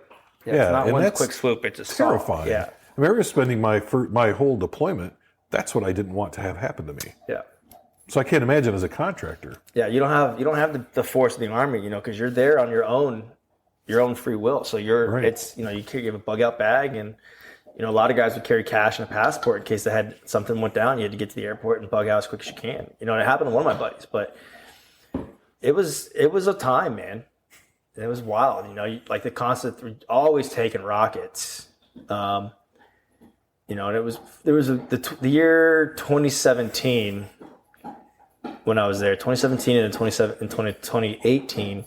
It's not and one that's quick swoop. It's a terrifying. Yeah. I remember spending my whole deployment. That's what I didn't want to have happen to me. Yeah. So I can't imagine as a contractor. Yeah. You don't have the force of the Army, because you're there on your own free will. So you have a bug out bag, and a lot of guys would carry cash and a passport in case something went down. You had to get to the airport and bug out as quick as you can. It happened to one of my buddies, but it was a time, man. It was wild. Like the constant, always taking rockets. And there was the year 2017 when I was there, 2017 and 2018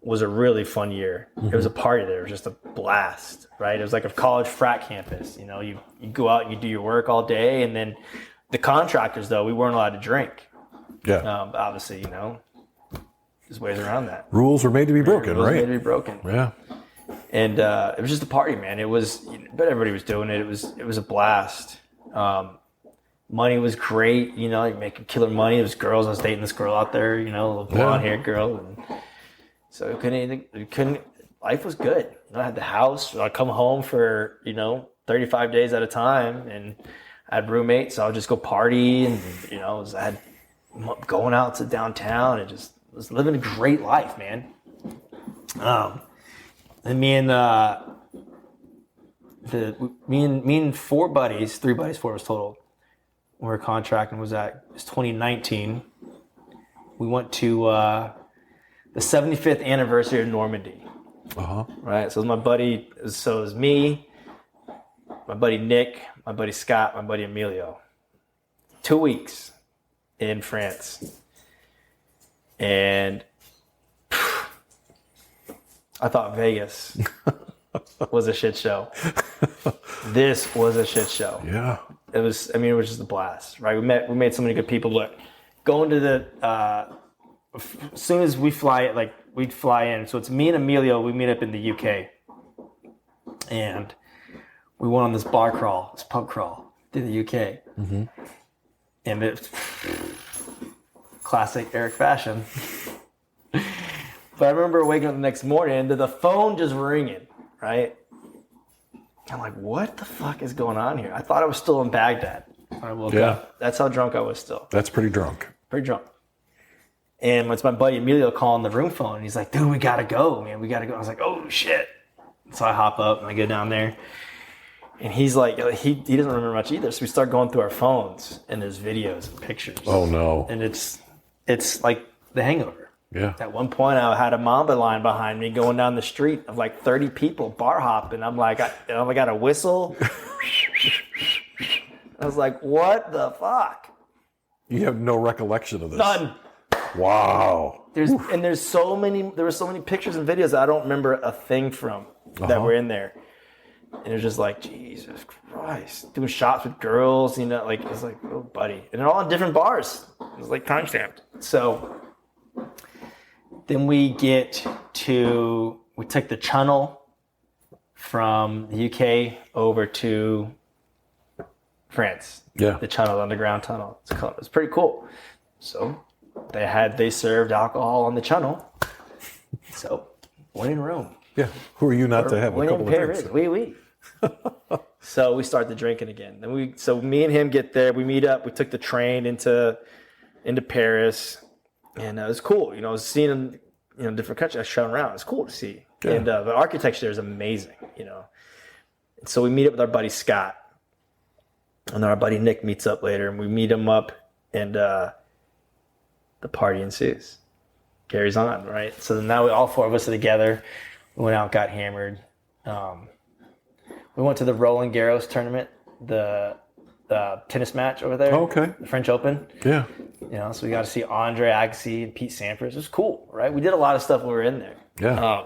was a really fun year. It was a party there. It was just a blast, right? It was like a college frat campus. You know, you go out and you do your work all day, and then the contractors, though, we weren't allowed to drink. Yeah. Obviously, you know, there's ways around that. Rules were made to be broken, Rules right? made to be broken. Yeah. And it was just a party, man. It was, but everybody was doing it. It was a blast. Money was great, you know, like making killer money. It was girls. I was dating this girl out there, you know, a blonde-haired girl, and so it couldn't. Life was good. You know, I had the house. I'd come home for 35 days at a time, and I had roommates. So I would just go party, and I had going out to downtown, and just was living a great life, man. And me and four buddies, three buddies, four of us total. We were contracting was 2019. We went to the 75th anniversary of Normandy. Right. So it was my buddy. So it was me, my buddy Nick, my buddy Scott, my buddy Emilio. 2 weeks in France, and I thought Vegas was a shit show. This was a shit show. Yeah. It was just a blast, right? We made so many good people, but going to the as soon as we'd fly in. So it's me and Emilio. We meet up in the UK, and we went on this pub crawl to the UK, and it's classic Eric fashion. But I remember waking up the next morning and the phone just ringing, right? I'm like, what the fuck is going on here? I thought I was still in Baghdad when I woke up. That's how drunk I was still. That's pretty drunk. Pretty drunk. And it's my buddy Emilio calling the room phone. And he's like, dude, we got to go, man. We got to go. I was like, oh, shit. So I hop up and I go down there. And he's like, he doesn't remember much either. So we start going through our phones, and there's videos and pictures. Oh, no. And it's like The Hangover. Yeah. At one point, I had a Mamba line behind me going down the street of like 30 people bar hopping. I'm like, I got a whistle. I was like, what the fuck? You have no recollection of this? None. Wow. There were so many pictures and videos that I don't remember a thing from that were in there. And it was just like, Jesus Christ. Doing shots with girls, it was like, oh, buddy. And they're all in different bars. It was like time-stamped. So then we took the channel from the UK over to France. Yeah. The channel, the underground tunnel. It's pretty cool. So they served alcohol on the channel. So when in Rome. Yeah. Who are you not to have a couple of drinks? Oui. So we start the drinking again. So me and him get there. We meet up. We took the train into Paris. And it was cool, I was seeing different countries. I was showing around. It's cool to see, and the architecture there is amazing, And so we meet up with our buddy Scott, and then our buddy Nick meets up later, and we meet him up, and the party ensues, carries on, right? So now all four of us are together. We went out, got hammered. We went to the Roland Garros tournament, the tennis match over there. Okay. The French Open. Yeah. So we got to see Andre Agassi and Pete Sampras. It was cool, right? We did a lot of stuff when we were in there. Yeah.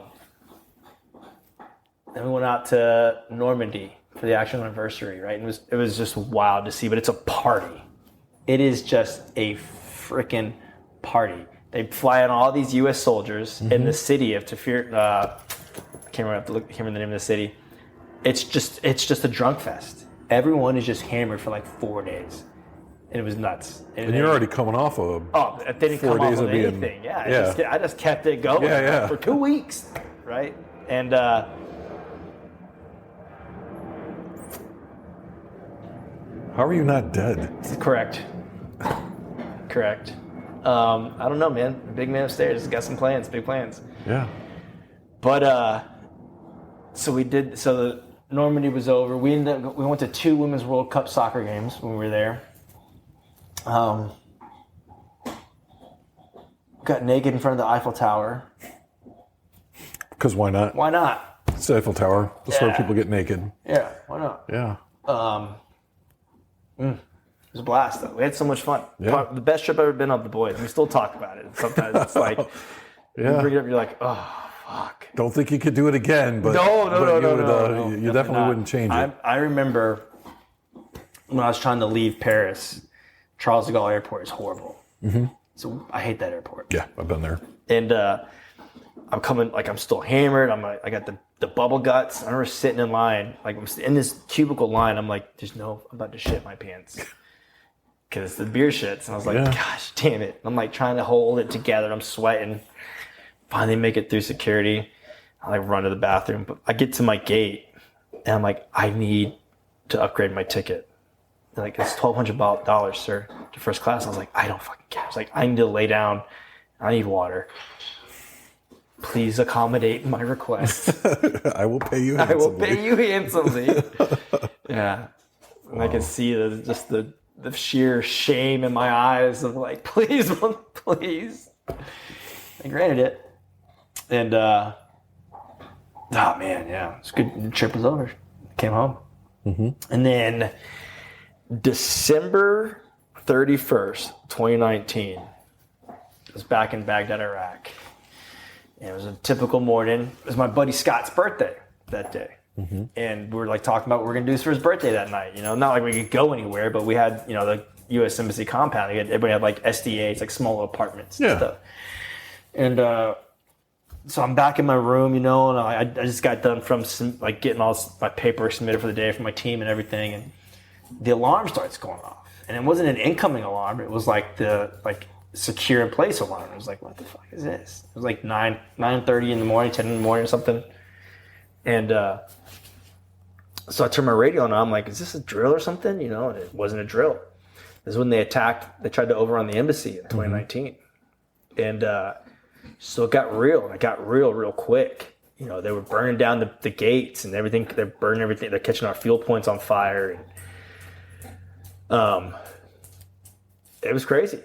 Then we went out to Normandy for the actual anniversary, right? And it was just wild to see, but it's a party. It is just a freaking party. They fly in all these U.S. soldiers in the city of Tafir. I can't remember the name of the city. It's just a drunk fest. Everyone is just hammered for like 4 days. And it was nuts. And you're already coming off of it didn't 4 come off days of of being, anything. I just kept it going for 2 weeks, right? And how are you not dead? Correct. I don't know, man. The big man upstairs got some plans, big plans. Yeah. But so the Normandy was over. We went to 2 Women's World Cup soccer games when we were there. Got naked in front of the Eiffel Tower. Because why not? Why not? It's the Eiffel Tower. That's where people get naked. Yeah, why not? Yeah. It was a blast, though. We had so much fun. Yeah. The best trip I've ever been on with the boys. We still talk about it. Sometimes it's like, you bring it up, you're like, oh, fuck. Don't think you could do it again, but No, you definitely wouldn't change it. I remember when I was trying to leave Paris, Charles de Gaulle Airport is horrible. Mm-hmm. So I hate that airport. Yeah, I've been there. And I'm coming, like I'm still hammered. I got the bubble guts. I remember sitting in line, like I'm in this cubicle line. I'm like, I'm about to shit my pants. Because the beer shits. And I was like, gosh, damn it. I'm like trying to hold it together. I'm sweating. Finally make it through security. I like run to the bathroom. But I get to my gate and I'm like, I need to upgrade my ticket. They're like, it's $1,200, sir, to first class. I was like, I don't fucking care. I was like, I need to lay down. I need water. Please accommodate my request. I will pay you handsomely. I will pay you handsomely. Yeah. And I can see the sheer shame in my eyes of like, please, please. I granted it. And, oh man, yeah. It's good. The trip was over. Came home. Mm-hmm. And then December 31st, 2019, I was back in Baghdad, Iraq. And it was a typical morning. It was my buddy Scott's birthday that day. Mm-hmm. And we were like talking about what we were going to do for his birthday that night. You know, not like we could go anywhere, but we had, you know, the U.S. Embassy compound. Everybody had like SDAs, like small apartments and stuff. And so I'm back in my room, you know, and I just got done from like getting all my paperwork submitted for the day for my team and everything. And the alarm starts going off. And it wasn't an incoming alarm. It was like the secure in place alarm. It was like, what the fuck is this? It was like 9:30 in the morning, 10 in the morning or something. And so I turned my radio on and I'm like, is this a drill or something? You know, and it wasn't a drill. This is when they tried to overrun the embassy in 2019. Mm-hmm. And so it got real, and it got real quick. You know, they were burning down the gates and everything. They're burning everything. They're catching our fuel points on fire. And it was crazy.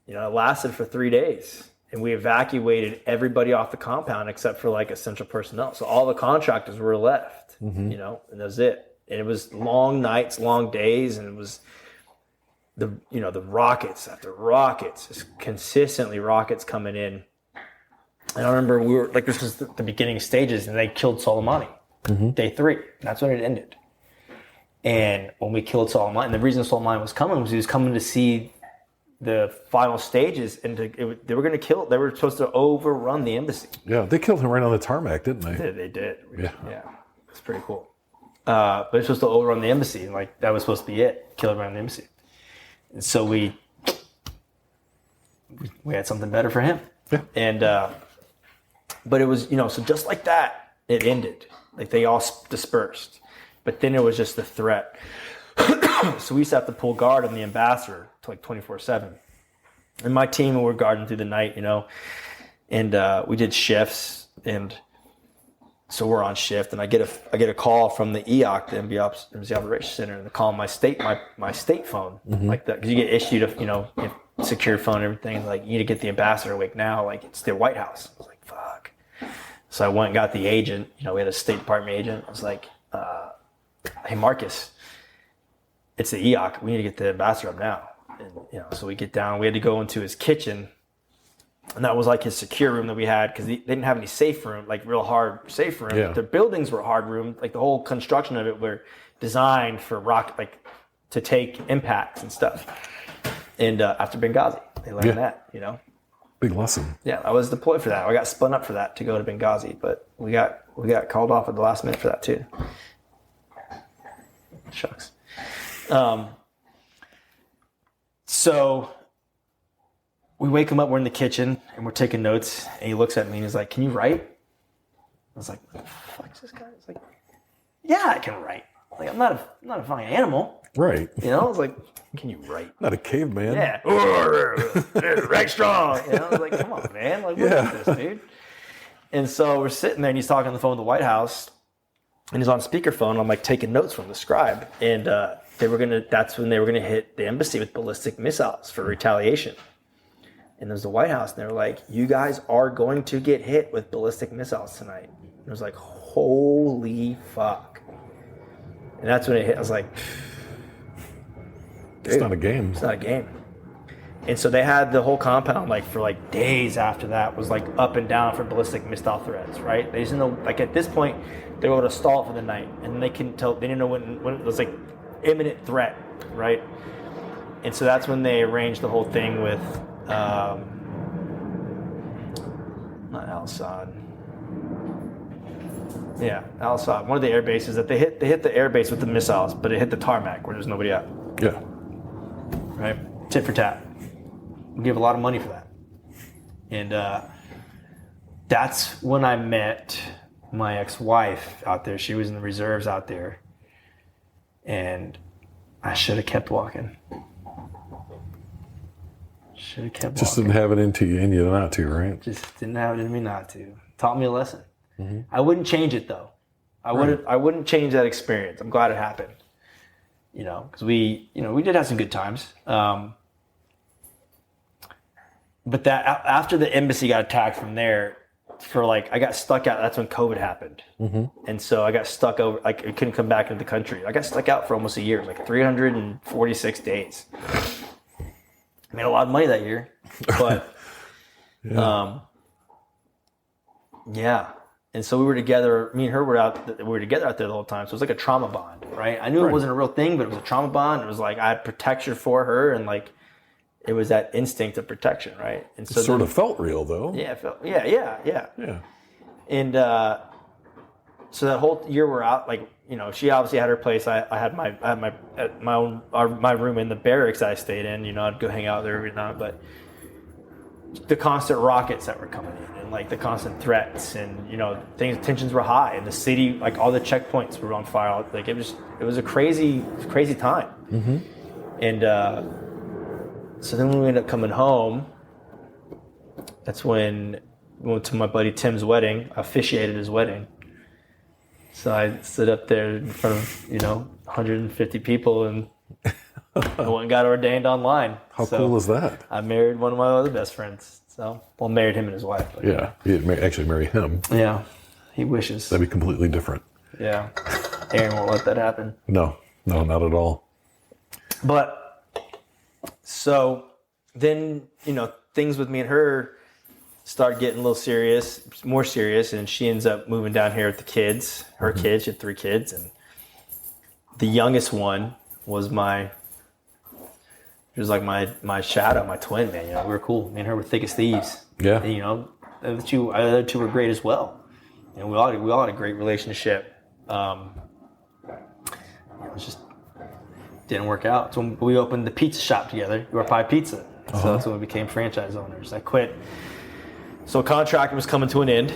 You know, it lasted for 3 days, and we evacuated everybody off the compound except for like essential personnel. So all the contractors were left, mm-hmm. you know, and that was it. And it was long nights, long days, and it was the rockets after rockets, just consistently rockets coming in. And I remember we were like, this was the beginning stages, and they killed Soleimani, mm-hmm. day 3. That's when it ended. And when we killed Soleimani, and the reason Soleimani was coming was he was coming to see the final stages, and they were going to kill. They were supposed to overrun the embassy. Yeah, they killed him right on the tarmac, didn't they? They did. Yeah, it's pretty cool. But it's supposed to overrun the embassy, and like that was supposed to be it. Kill everyone in the embassy. And so we had something better for him. Yeah. And but it was, you know, so just like that, it ended. Like they all dispersed. But then it was just the threat. So we used to have to pull guard on the ambassador to like 24/7. And my team were guarding through the night, you know, and we did shifts, and so we're on shift, and I get a call from the EOC, the Embassy Operations Center, and they call my state phone, mm-hmm. like that, because you get issued a, you know, secure phone and everything. Like, you need to get the ambassador awake now. Like, it's the White House. I was like, fuck. So I went and got the agent. You know, we had a State Department agent. I was like, hey, Marcus, it's the EOC. We need to get the ambassador up now. And, you know, so we get down. We had to go into his kitchen, and that was like his secure room that we had, because they didn't have any safe room, like real hard safe room. Yeah. Their buildings were hard room. Like the whole construction of it were designed for to take impacts and stuff. And after Benghazi, they learned that, you know. Big lesson. Yeah, I was deployed for that. I got spun up for that to go to Benghazi, but we got called off at the last minute for that too. Shucks. So we wake him up, we're in the kitchen, and we're taking notes, and he looks at me and he's like, can you write? I was like, what the fuck is this guy? He's like, yeah, I can write. Like, I'm not a fucking animal. Right. You know, I was like, can you write? Not a caveman. Yeah. Write strong. You know, I was like, come on, man. Like, what is this, dude? And so we're sitting there, and he's talking on the phone with the White House, and he's on speakerphone. I'm like taking notes from the scribe, and that's when they were gonna hit the embassy with ballistic missiles for retaliation. And there's the White House, and they were like, you guys are going to get hit with ballistic missiles tonight. And I was like, holy fuck. And that's when it hit. I was like, it's not a game. It's not a game. And so they had the whole compound, like for like days after that, was like up and down for ballistic missile threats, right? They didn't know, like at this point, they were able to stall it for the night, and they couldn't tell, they didn't know when it was like imminent threat, right? And so that's when they arranged the whole thing with, not Al-Assad. Yeah, Al-Assad, one of the air bases that they hit the air base with the missiles, but it hit the tarmac where there's nobody at. Yeah. Right? Tit for tat. We give a lot of money for that. And that's when I met my ex-wife out there. She was in the reserves out there. And I should have kept walking. Should have kept Just walking. didn't have it in you not to, right? Just didn't have it in me not to. Taught me a lesson. Mm-hmm. I wouldn't change it though. I wouldn't change that experience. I'm glad it happened. Because we did have some good times. But that after the embassy got attacked from there, I got stuck out. That's when COVID happened, and so I got stuck over. I couldn't come back into the country. I got stuck out for almost a year, like 346 days. I made a lot of money that year, but yeah. And so we were together. Me and her we were together out there the whole time. So it was like a trauma bond, right? I knew it wasn't a real thing, but it was a trauma bond. It was like I had protection for her, and like it was that instinct of protection, right? And so it sort of felt real, though. Yeah, it felt. Yeah. And so that whole year we're out, like she obviously had her place. I had my room in the barracks that I stayed in. I'd go hang out there every night, but the constant rockets that were coming in, and like the constant threats, and tensions were high, and the city, like all the checkpoints were on fire. Like it was a crazy time. Mm-hmm. And so then when we ended up coming home, that's when we went to my buddy Tim's wedding. I officiated his wedding. So I stood up there in front of 150 people and I went and got ordained online. How cool was that? I married one of my other best friends. Married him and his wife. But, yeah, you didn't actually marry him. Yeah, he wishes. That'd be completely different. Yeah, Aaron won't let that happen. No, not at all. But so then, things with me and her started getting a little more serious, and she ends up moving down here with the kids. Her kids, she had 3 kids, and the youngest one was she was like my shadow, my twin, man. We were cool. Me and her were thick as thieves. Yeah. And, the other two were great as well. And we all had a great relationship. It just didn't work out. So when we opened the pizza shop together, Your Pie Pizza. So that's when we became franchise owners. I quit. So contract was coming to an end,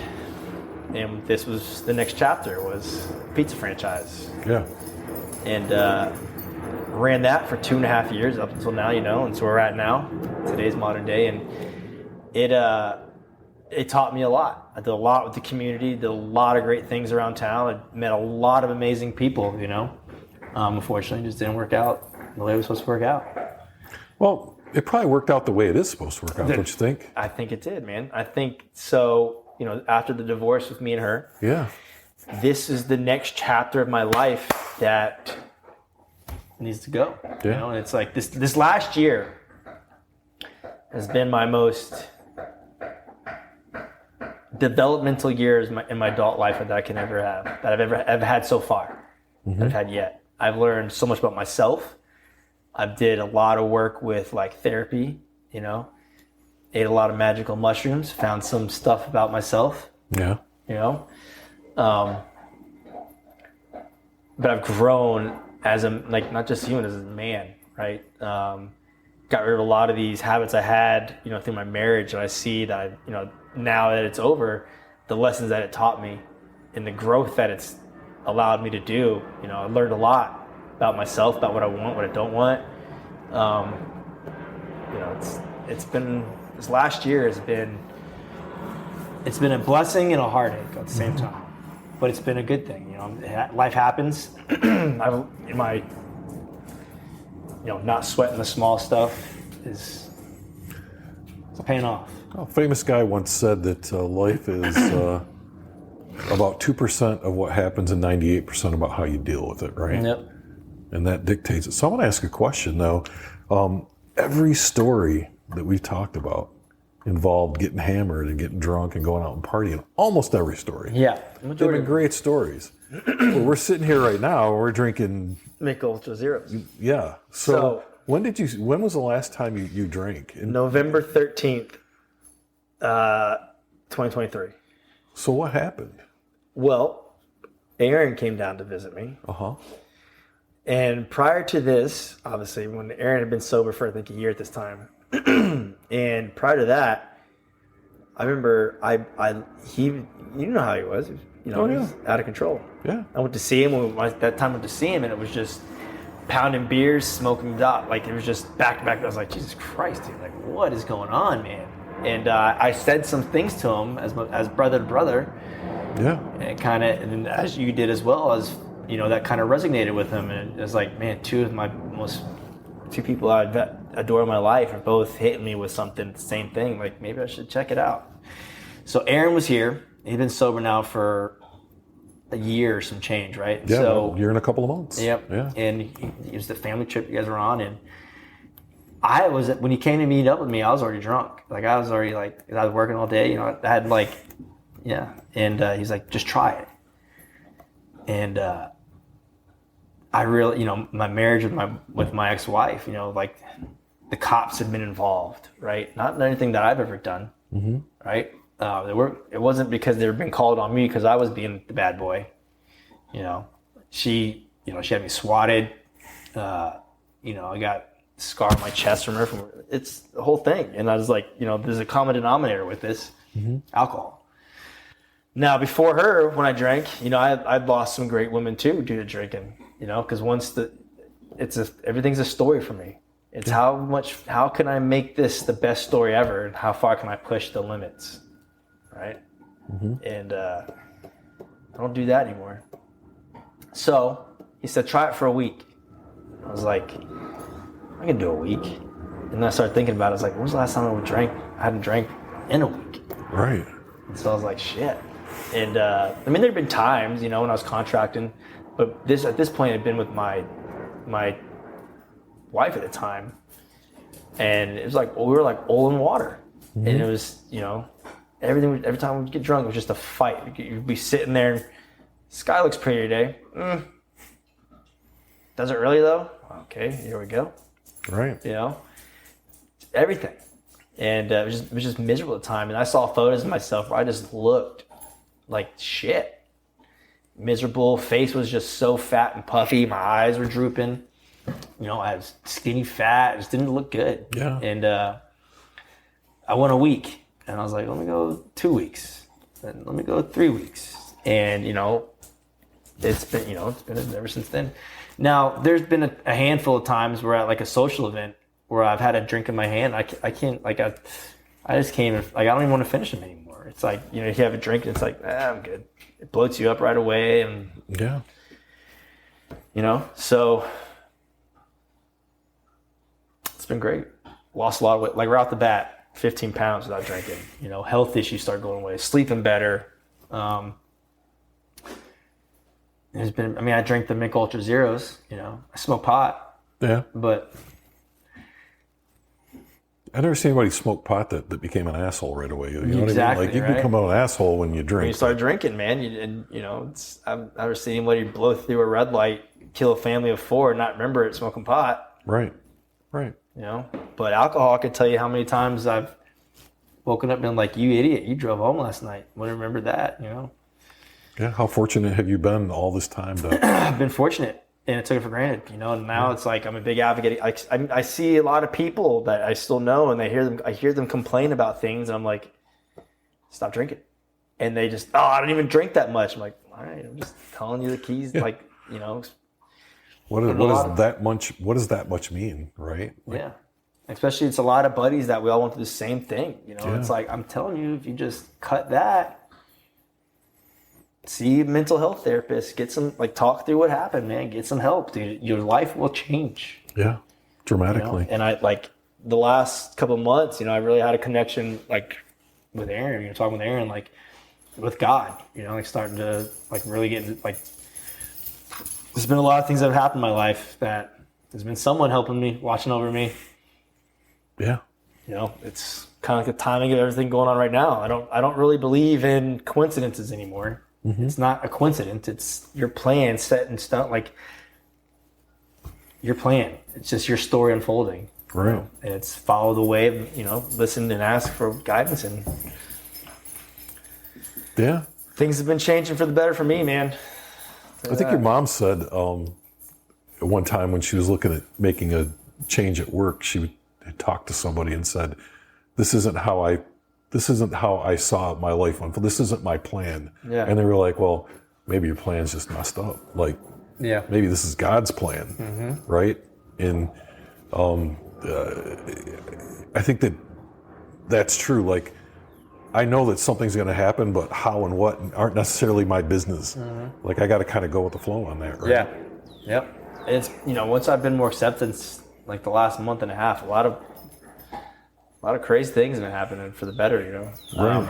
and this was the next chapter, was pizza franchise. Yeah. And ran that for 2.5 years up until now, and so we're at now, today's modern day, and it taught me a lot. I did a lot with the community, did a lot of great things around town. I met a lot of amazing people, Unfortunately, it just didn't work out the way it was supposed to work out. Well, it probably worked out the way it is supposed to work out, don't you think? I think it did, man. I think so, after the divorce with me and her, this is the next chapter of my life that needs to go. Yeah. And it's like this last year has been my most developmental years in my adult life that I can ever have, that I've ever had so far, that I've had yet. I've learned so much about myself. I did a lot of work with like therapy, ate a lot of magical mushrooms, found some stuff about myself. Yeah. But I've grown as not just human, as a man, right? Got rid of a lot of these habits I had, through my marriage, and I see that, now that it's over, the lessons that it taught me and the growth that it's allowed me to do. I learned a lot about myself, about what I want, what I don't want. It's been, this last year has been, it's been a blessing and a heartache at the same time, but it's been a good thing. Life happens. Not sweating the small stuff it's paying off. A famous guy once said that life is about 2% of what happens and 98% about how you deal with it, right? Yep. And that dictates it. So I want to ask a question, though. Every story that we've talked about involved getting hammered and getting drunk and going out and partying. Almost every story. Yeah. They've been great stories. Well, we're sitting here right now. We're drinking Mick Ultra Zeros. Yeah. So when was the last time you drank? November 13th, 2023. So what happened? Well, Aaron came down to visit me. Uh-huh. And prior to this, obviously, when Aaron had been sober for, I think, a year at this time. And prior to that, I remember you know how he was. He was out of control. Yeah. I went to see him that time I went to see him, and it was just pounding beers, smoking dot. Like, it was just back to back. I was like, Jesus Christ, dude, like, what is going on, man? And I said some things to him as brother to brother. Yeah. And as you did as well, as that kind of resonated with him. And it was like, man, two people I adore in my life are both hitting me with something, the same thing. Like, maybe I should check it out. So Aaron was here. He'd been sober now for a year or some change, right? Yeah, so, a year and a couple of months. Yep. Yeah. And it was the family trip you guys were on, and when he came to meet up with me, I was already drunk. Like, I was already I was working all day. I had and he's like, just try it. And I really, my marriage with my ex-wife, the cops had been involved, right? Not anything that I've ever done, right? It wasn't because they were being called on me because I was being the bad boy. She had me swatted. I got a scar on my chest from her. It's the whole thing. And I was like, there's a common denominator with this, alcohol. Now, before her, when I drank, I'd lost some great women too due to drinking. Because everything's a story for me. It's how can I make this the best story ever, and how far can I push the limits, right? And I don't do that anymore. So he said, try it for a week. I was like, I can do a week. And then I started thinking about it. I was like, when was the last time I hadn't drank in a week? Right. And so I was like, shit. And there'd been times, when I was contracting, but at this point, I'd been with my wife at the time, and it was like, we were like oil and water, and it was, everything. Every time we'd get drunk, it was just a fight. You'd be sitting there, and sky looks pretty today. Does it really though? Okay, here we go. Right. Everything, and it was just miserable at the time. And I saw photos of myself where I just looked like shit. Miserable, face was just so fat and puffy, my eyes were drooping. I was skinny fat, it just didn't look good. Yeah. And I went a week, and I was like, let me go 2 weeks, and let me go 3 weeks. And it's been ever since then. Now, there's been a handful of times where at a social event where I've had a drink in my hand, I can't, I just can't even, I don't even want to finish them anymore. It's like, you have a drink and it's like, I'm good. It bloats you up right away. And, so it's been great. Lost a lot of weight. Like, right off the bat, 15 pounds without drinking. Health issues start going away. Sleeping better. There's been, I drink the Mick Ultra Zeros. I smoke pot. Yeah. But I never seen anybody smoke pot that became an asshole right away. You know Exactly, what I mean? You right? become an asshole when you drink. When you start drinking, man, I've never seen anybody blow through a red light, kill a family of 4, and not remember it smoking pot. Right. But alcohol, I can tell you how many times I've woken up and been like, you idiot, you drove home last night. Wouldn't remember that, Yeah. How fortunate have you been all this time? I've been fortunate. And I took it for granted, and now it's like I'm a big advocate. I see a lot of people that I still know, and I hear them complain about things, and I'm like, stop drinking. And they just, I don't even drink that much. I'm like, all right, I'm just telling you the keys, Yeah. What does that much mean, right? Yeah. Especially it's a lot of buddies that we all went through the same thing. It's like, I'm telling you, if you just cut that, see a mental health therapist, get some, talk through what happened, man. Get some help, dude. Your life will change. Yeah, dramatically. And I, the last couple of months, I really had a connection, with Aaron. Talking with Aaron, with God, starting to, really get into, there's been a lot of things that have happened in my life that there's been someone helping me, watching over me. Yeah. it's kind of like the timing of everything going on right now. I don't really believe in coincidences anymore. It's not a coincidence. It's your plan set in stone, like your plan. It's just your story unfolding. Right. And it's follow the wave, listen and ask for guidance. And Yeah. things have been changing for the better for me, man. I think your mom said at one time when she was looking at making a change at work, she would talk to somebody and said, this isn't how I saw my life unfold. This isn't my plan. Yeah. And they were like, well, maybe your plan's just messed up. Like, Yeah. maybe this is God's plan, right? And I think that's true. Like, I know that something's going to happen, but how and what aren't necessarily my business. Like, I got to kind of go with the flow on that, right? Yeah. Yep. It's, Once I've been more acceptance, like the last month and a half, a lot of crazy things have been happening for the better, Right.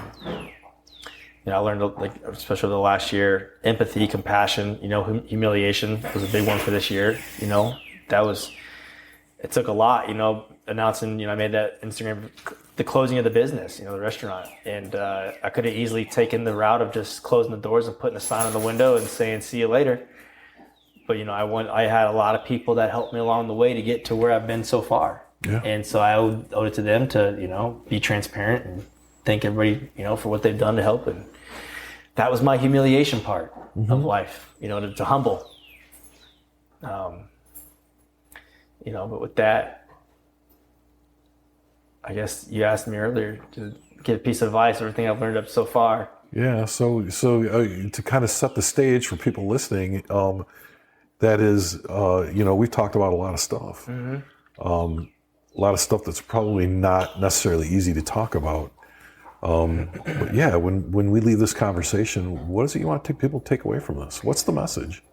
I learned, like, especially the last year, empathy, compassion, humiliation was a big one for this year. It took a lot, announcing, I made that Instagram, the closing of the business, the restaurant. And I could have easily taken the route of just closing the doors and putting a sign on the window and saying, see you later. But, I had a lot of people that helped me along the way to get to where I've been so far. Yeah. And so I owed it to them to, be transparent and thank everybody, for what they've done to help. And that was my humiliation part of life, to humble. But with that, I guess you asked me earlier to get a piece of advice, everything I've learned up so far. Yeah. So to kind of set the stage for people listening, that is, we've talked about a lot of stuff. A lot of stuff that's probably not necessarily easy to talk about. But yeah, when we leave this conversation, what is it you want people to take away from this? What's the message?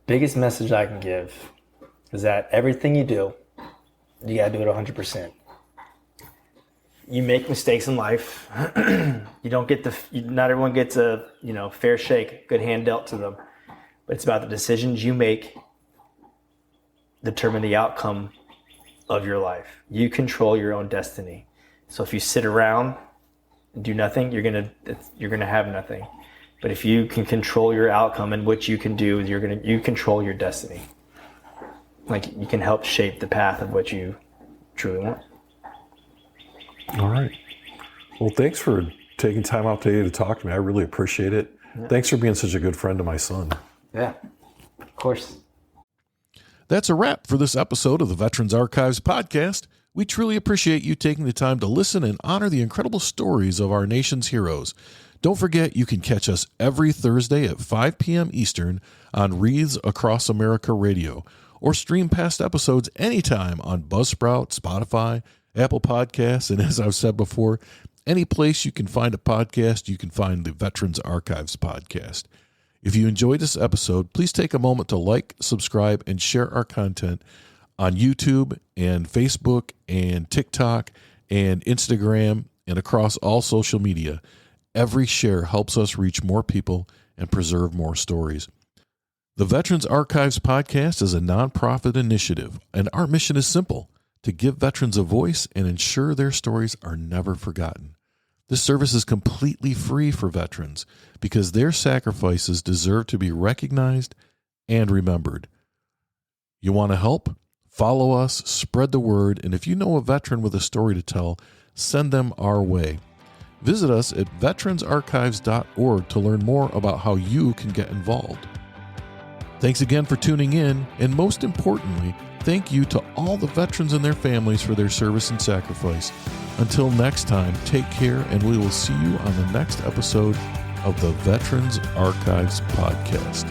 Biggest message I can give is that everything you do, you gotta do it 100%. You make mistakes in life. You don't get not everyone gets a, fair shake, good hand dealt to them. But it's about the decisions you make determine the outcome of your life. You control your own destiny. So if you sit around and do nothing, you're gonna have nothing. But if you can control your outcome and what you can do, you control your destiny. Like, you can help shape the path of what you truly want. All right. Well, thanks for taking time out today to talk to me. I really appreciate it. Yeah. Thanks for being such a good friend to my son. Yeah, of course. That's a wrap for this episode of the Veterans Archives podcast. We truly appreciate you taking the time to listen and honor the incredible stories of our nation's heroes. Don't forget, you can catch us every Thursday at 5 p.m. Eastern on Wreaths Across America Radio, or stream past episodes anytime on Buzzsprout, Spotify, Apple Podcasts, and as I've said before, any place you can find a podcast, you can find the Veterans Archives podcast. If you enjoyed this episode, please take a moment to like, subscribe, and share our content on YouTube and Facebook and TikTok and Instagram and across all social media. Every share helps us reach more people and preserve more stories. The Veterans Archives podcast is a nonprofit initiative, and our mission is simple: to give veterans a voice and ensure their stories are never forgotten. This service is completely free for veterans because their sacrifices deserve to be recognized and remembered. You want to help? Follow us, spread the word, and if you know a veteran with a story to tell, send them our way. Visit us at veteransarchives.org to learn more about how you can get involved. Thanks again for tuning in, and most importantly, thank you to all the veterans and their families for their service and sacrifice. Until next time, take care, and we will see you on the next episode of the Veterans Archives podcast.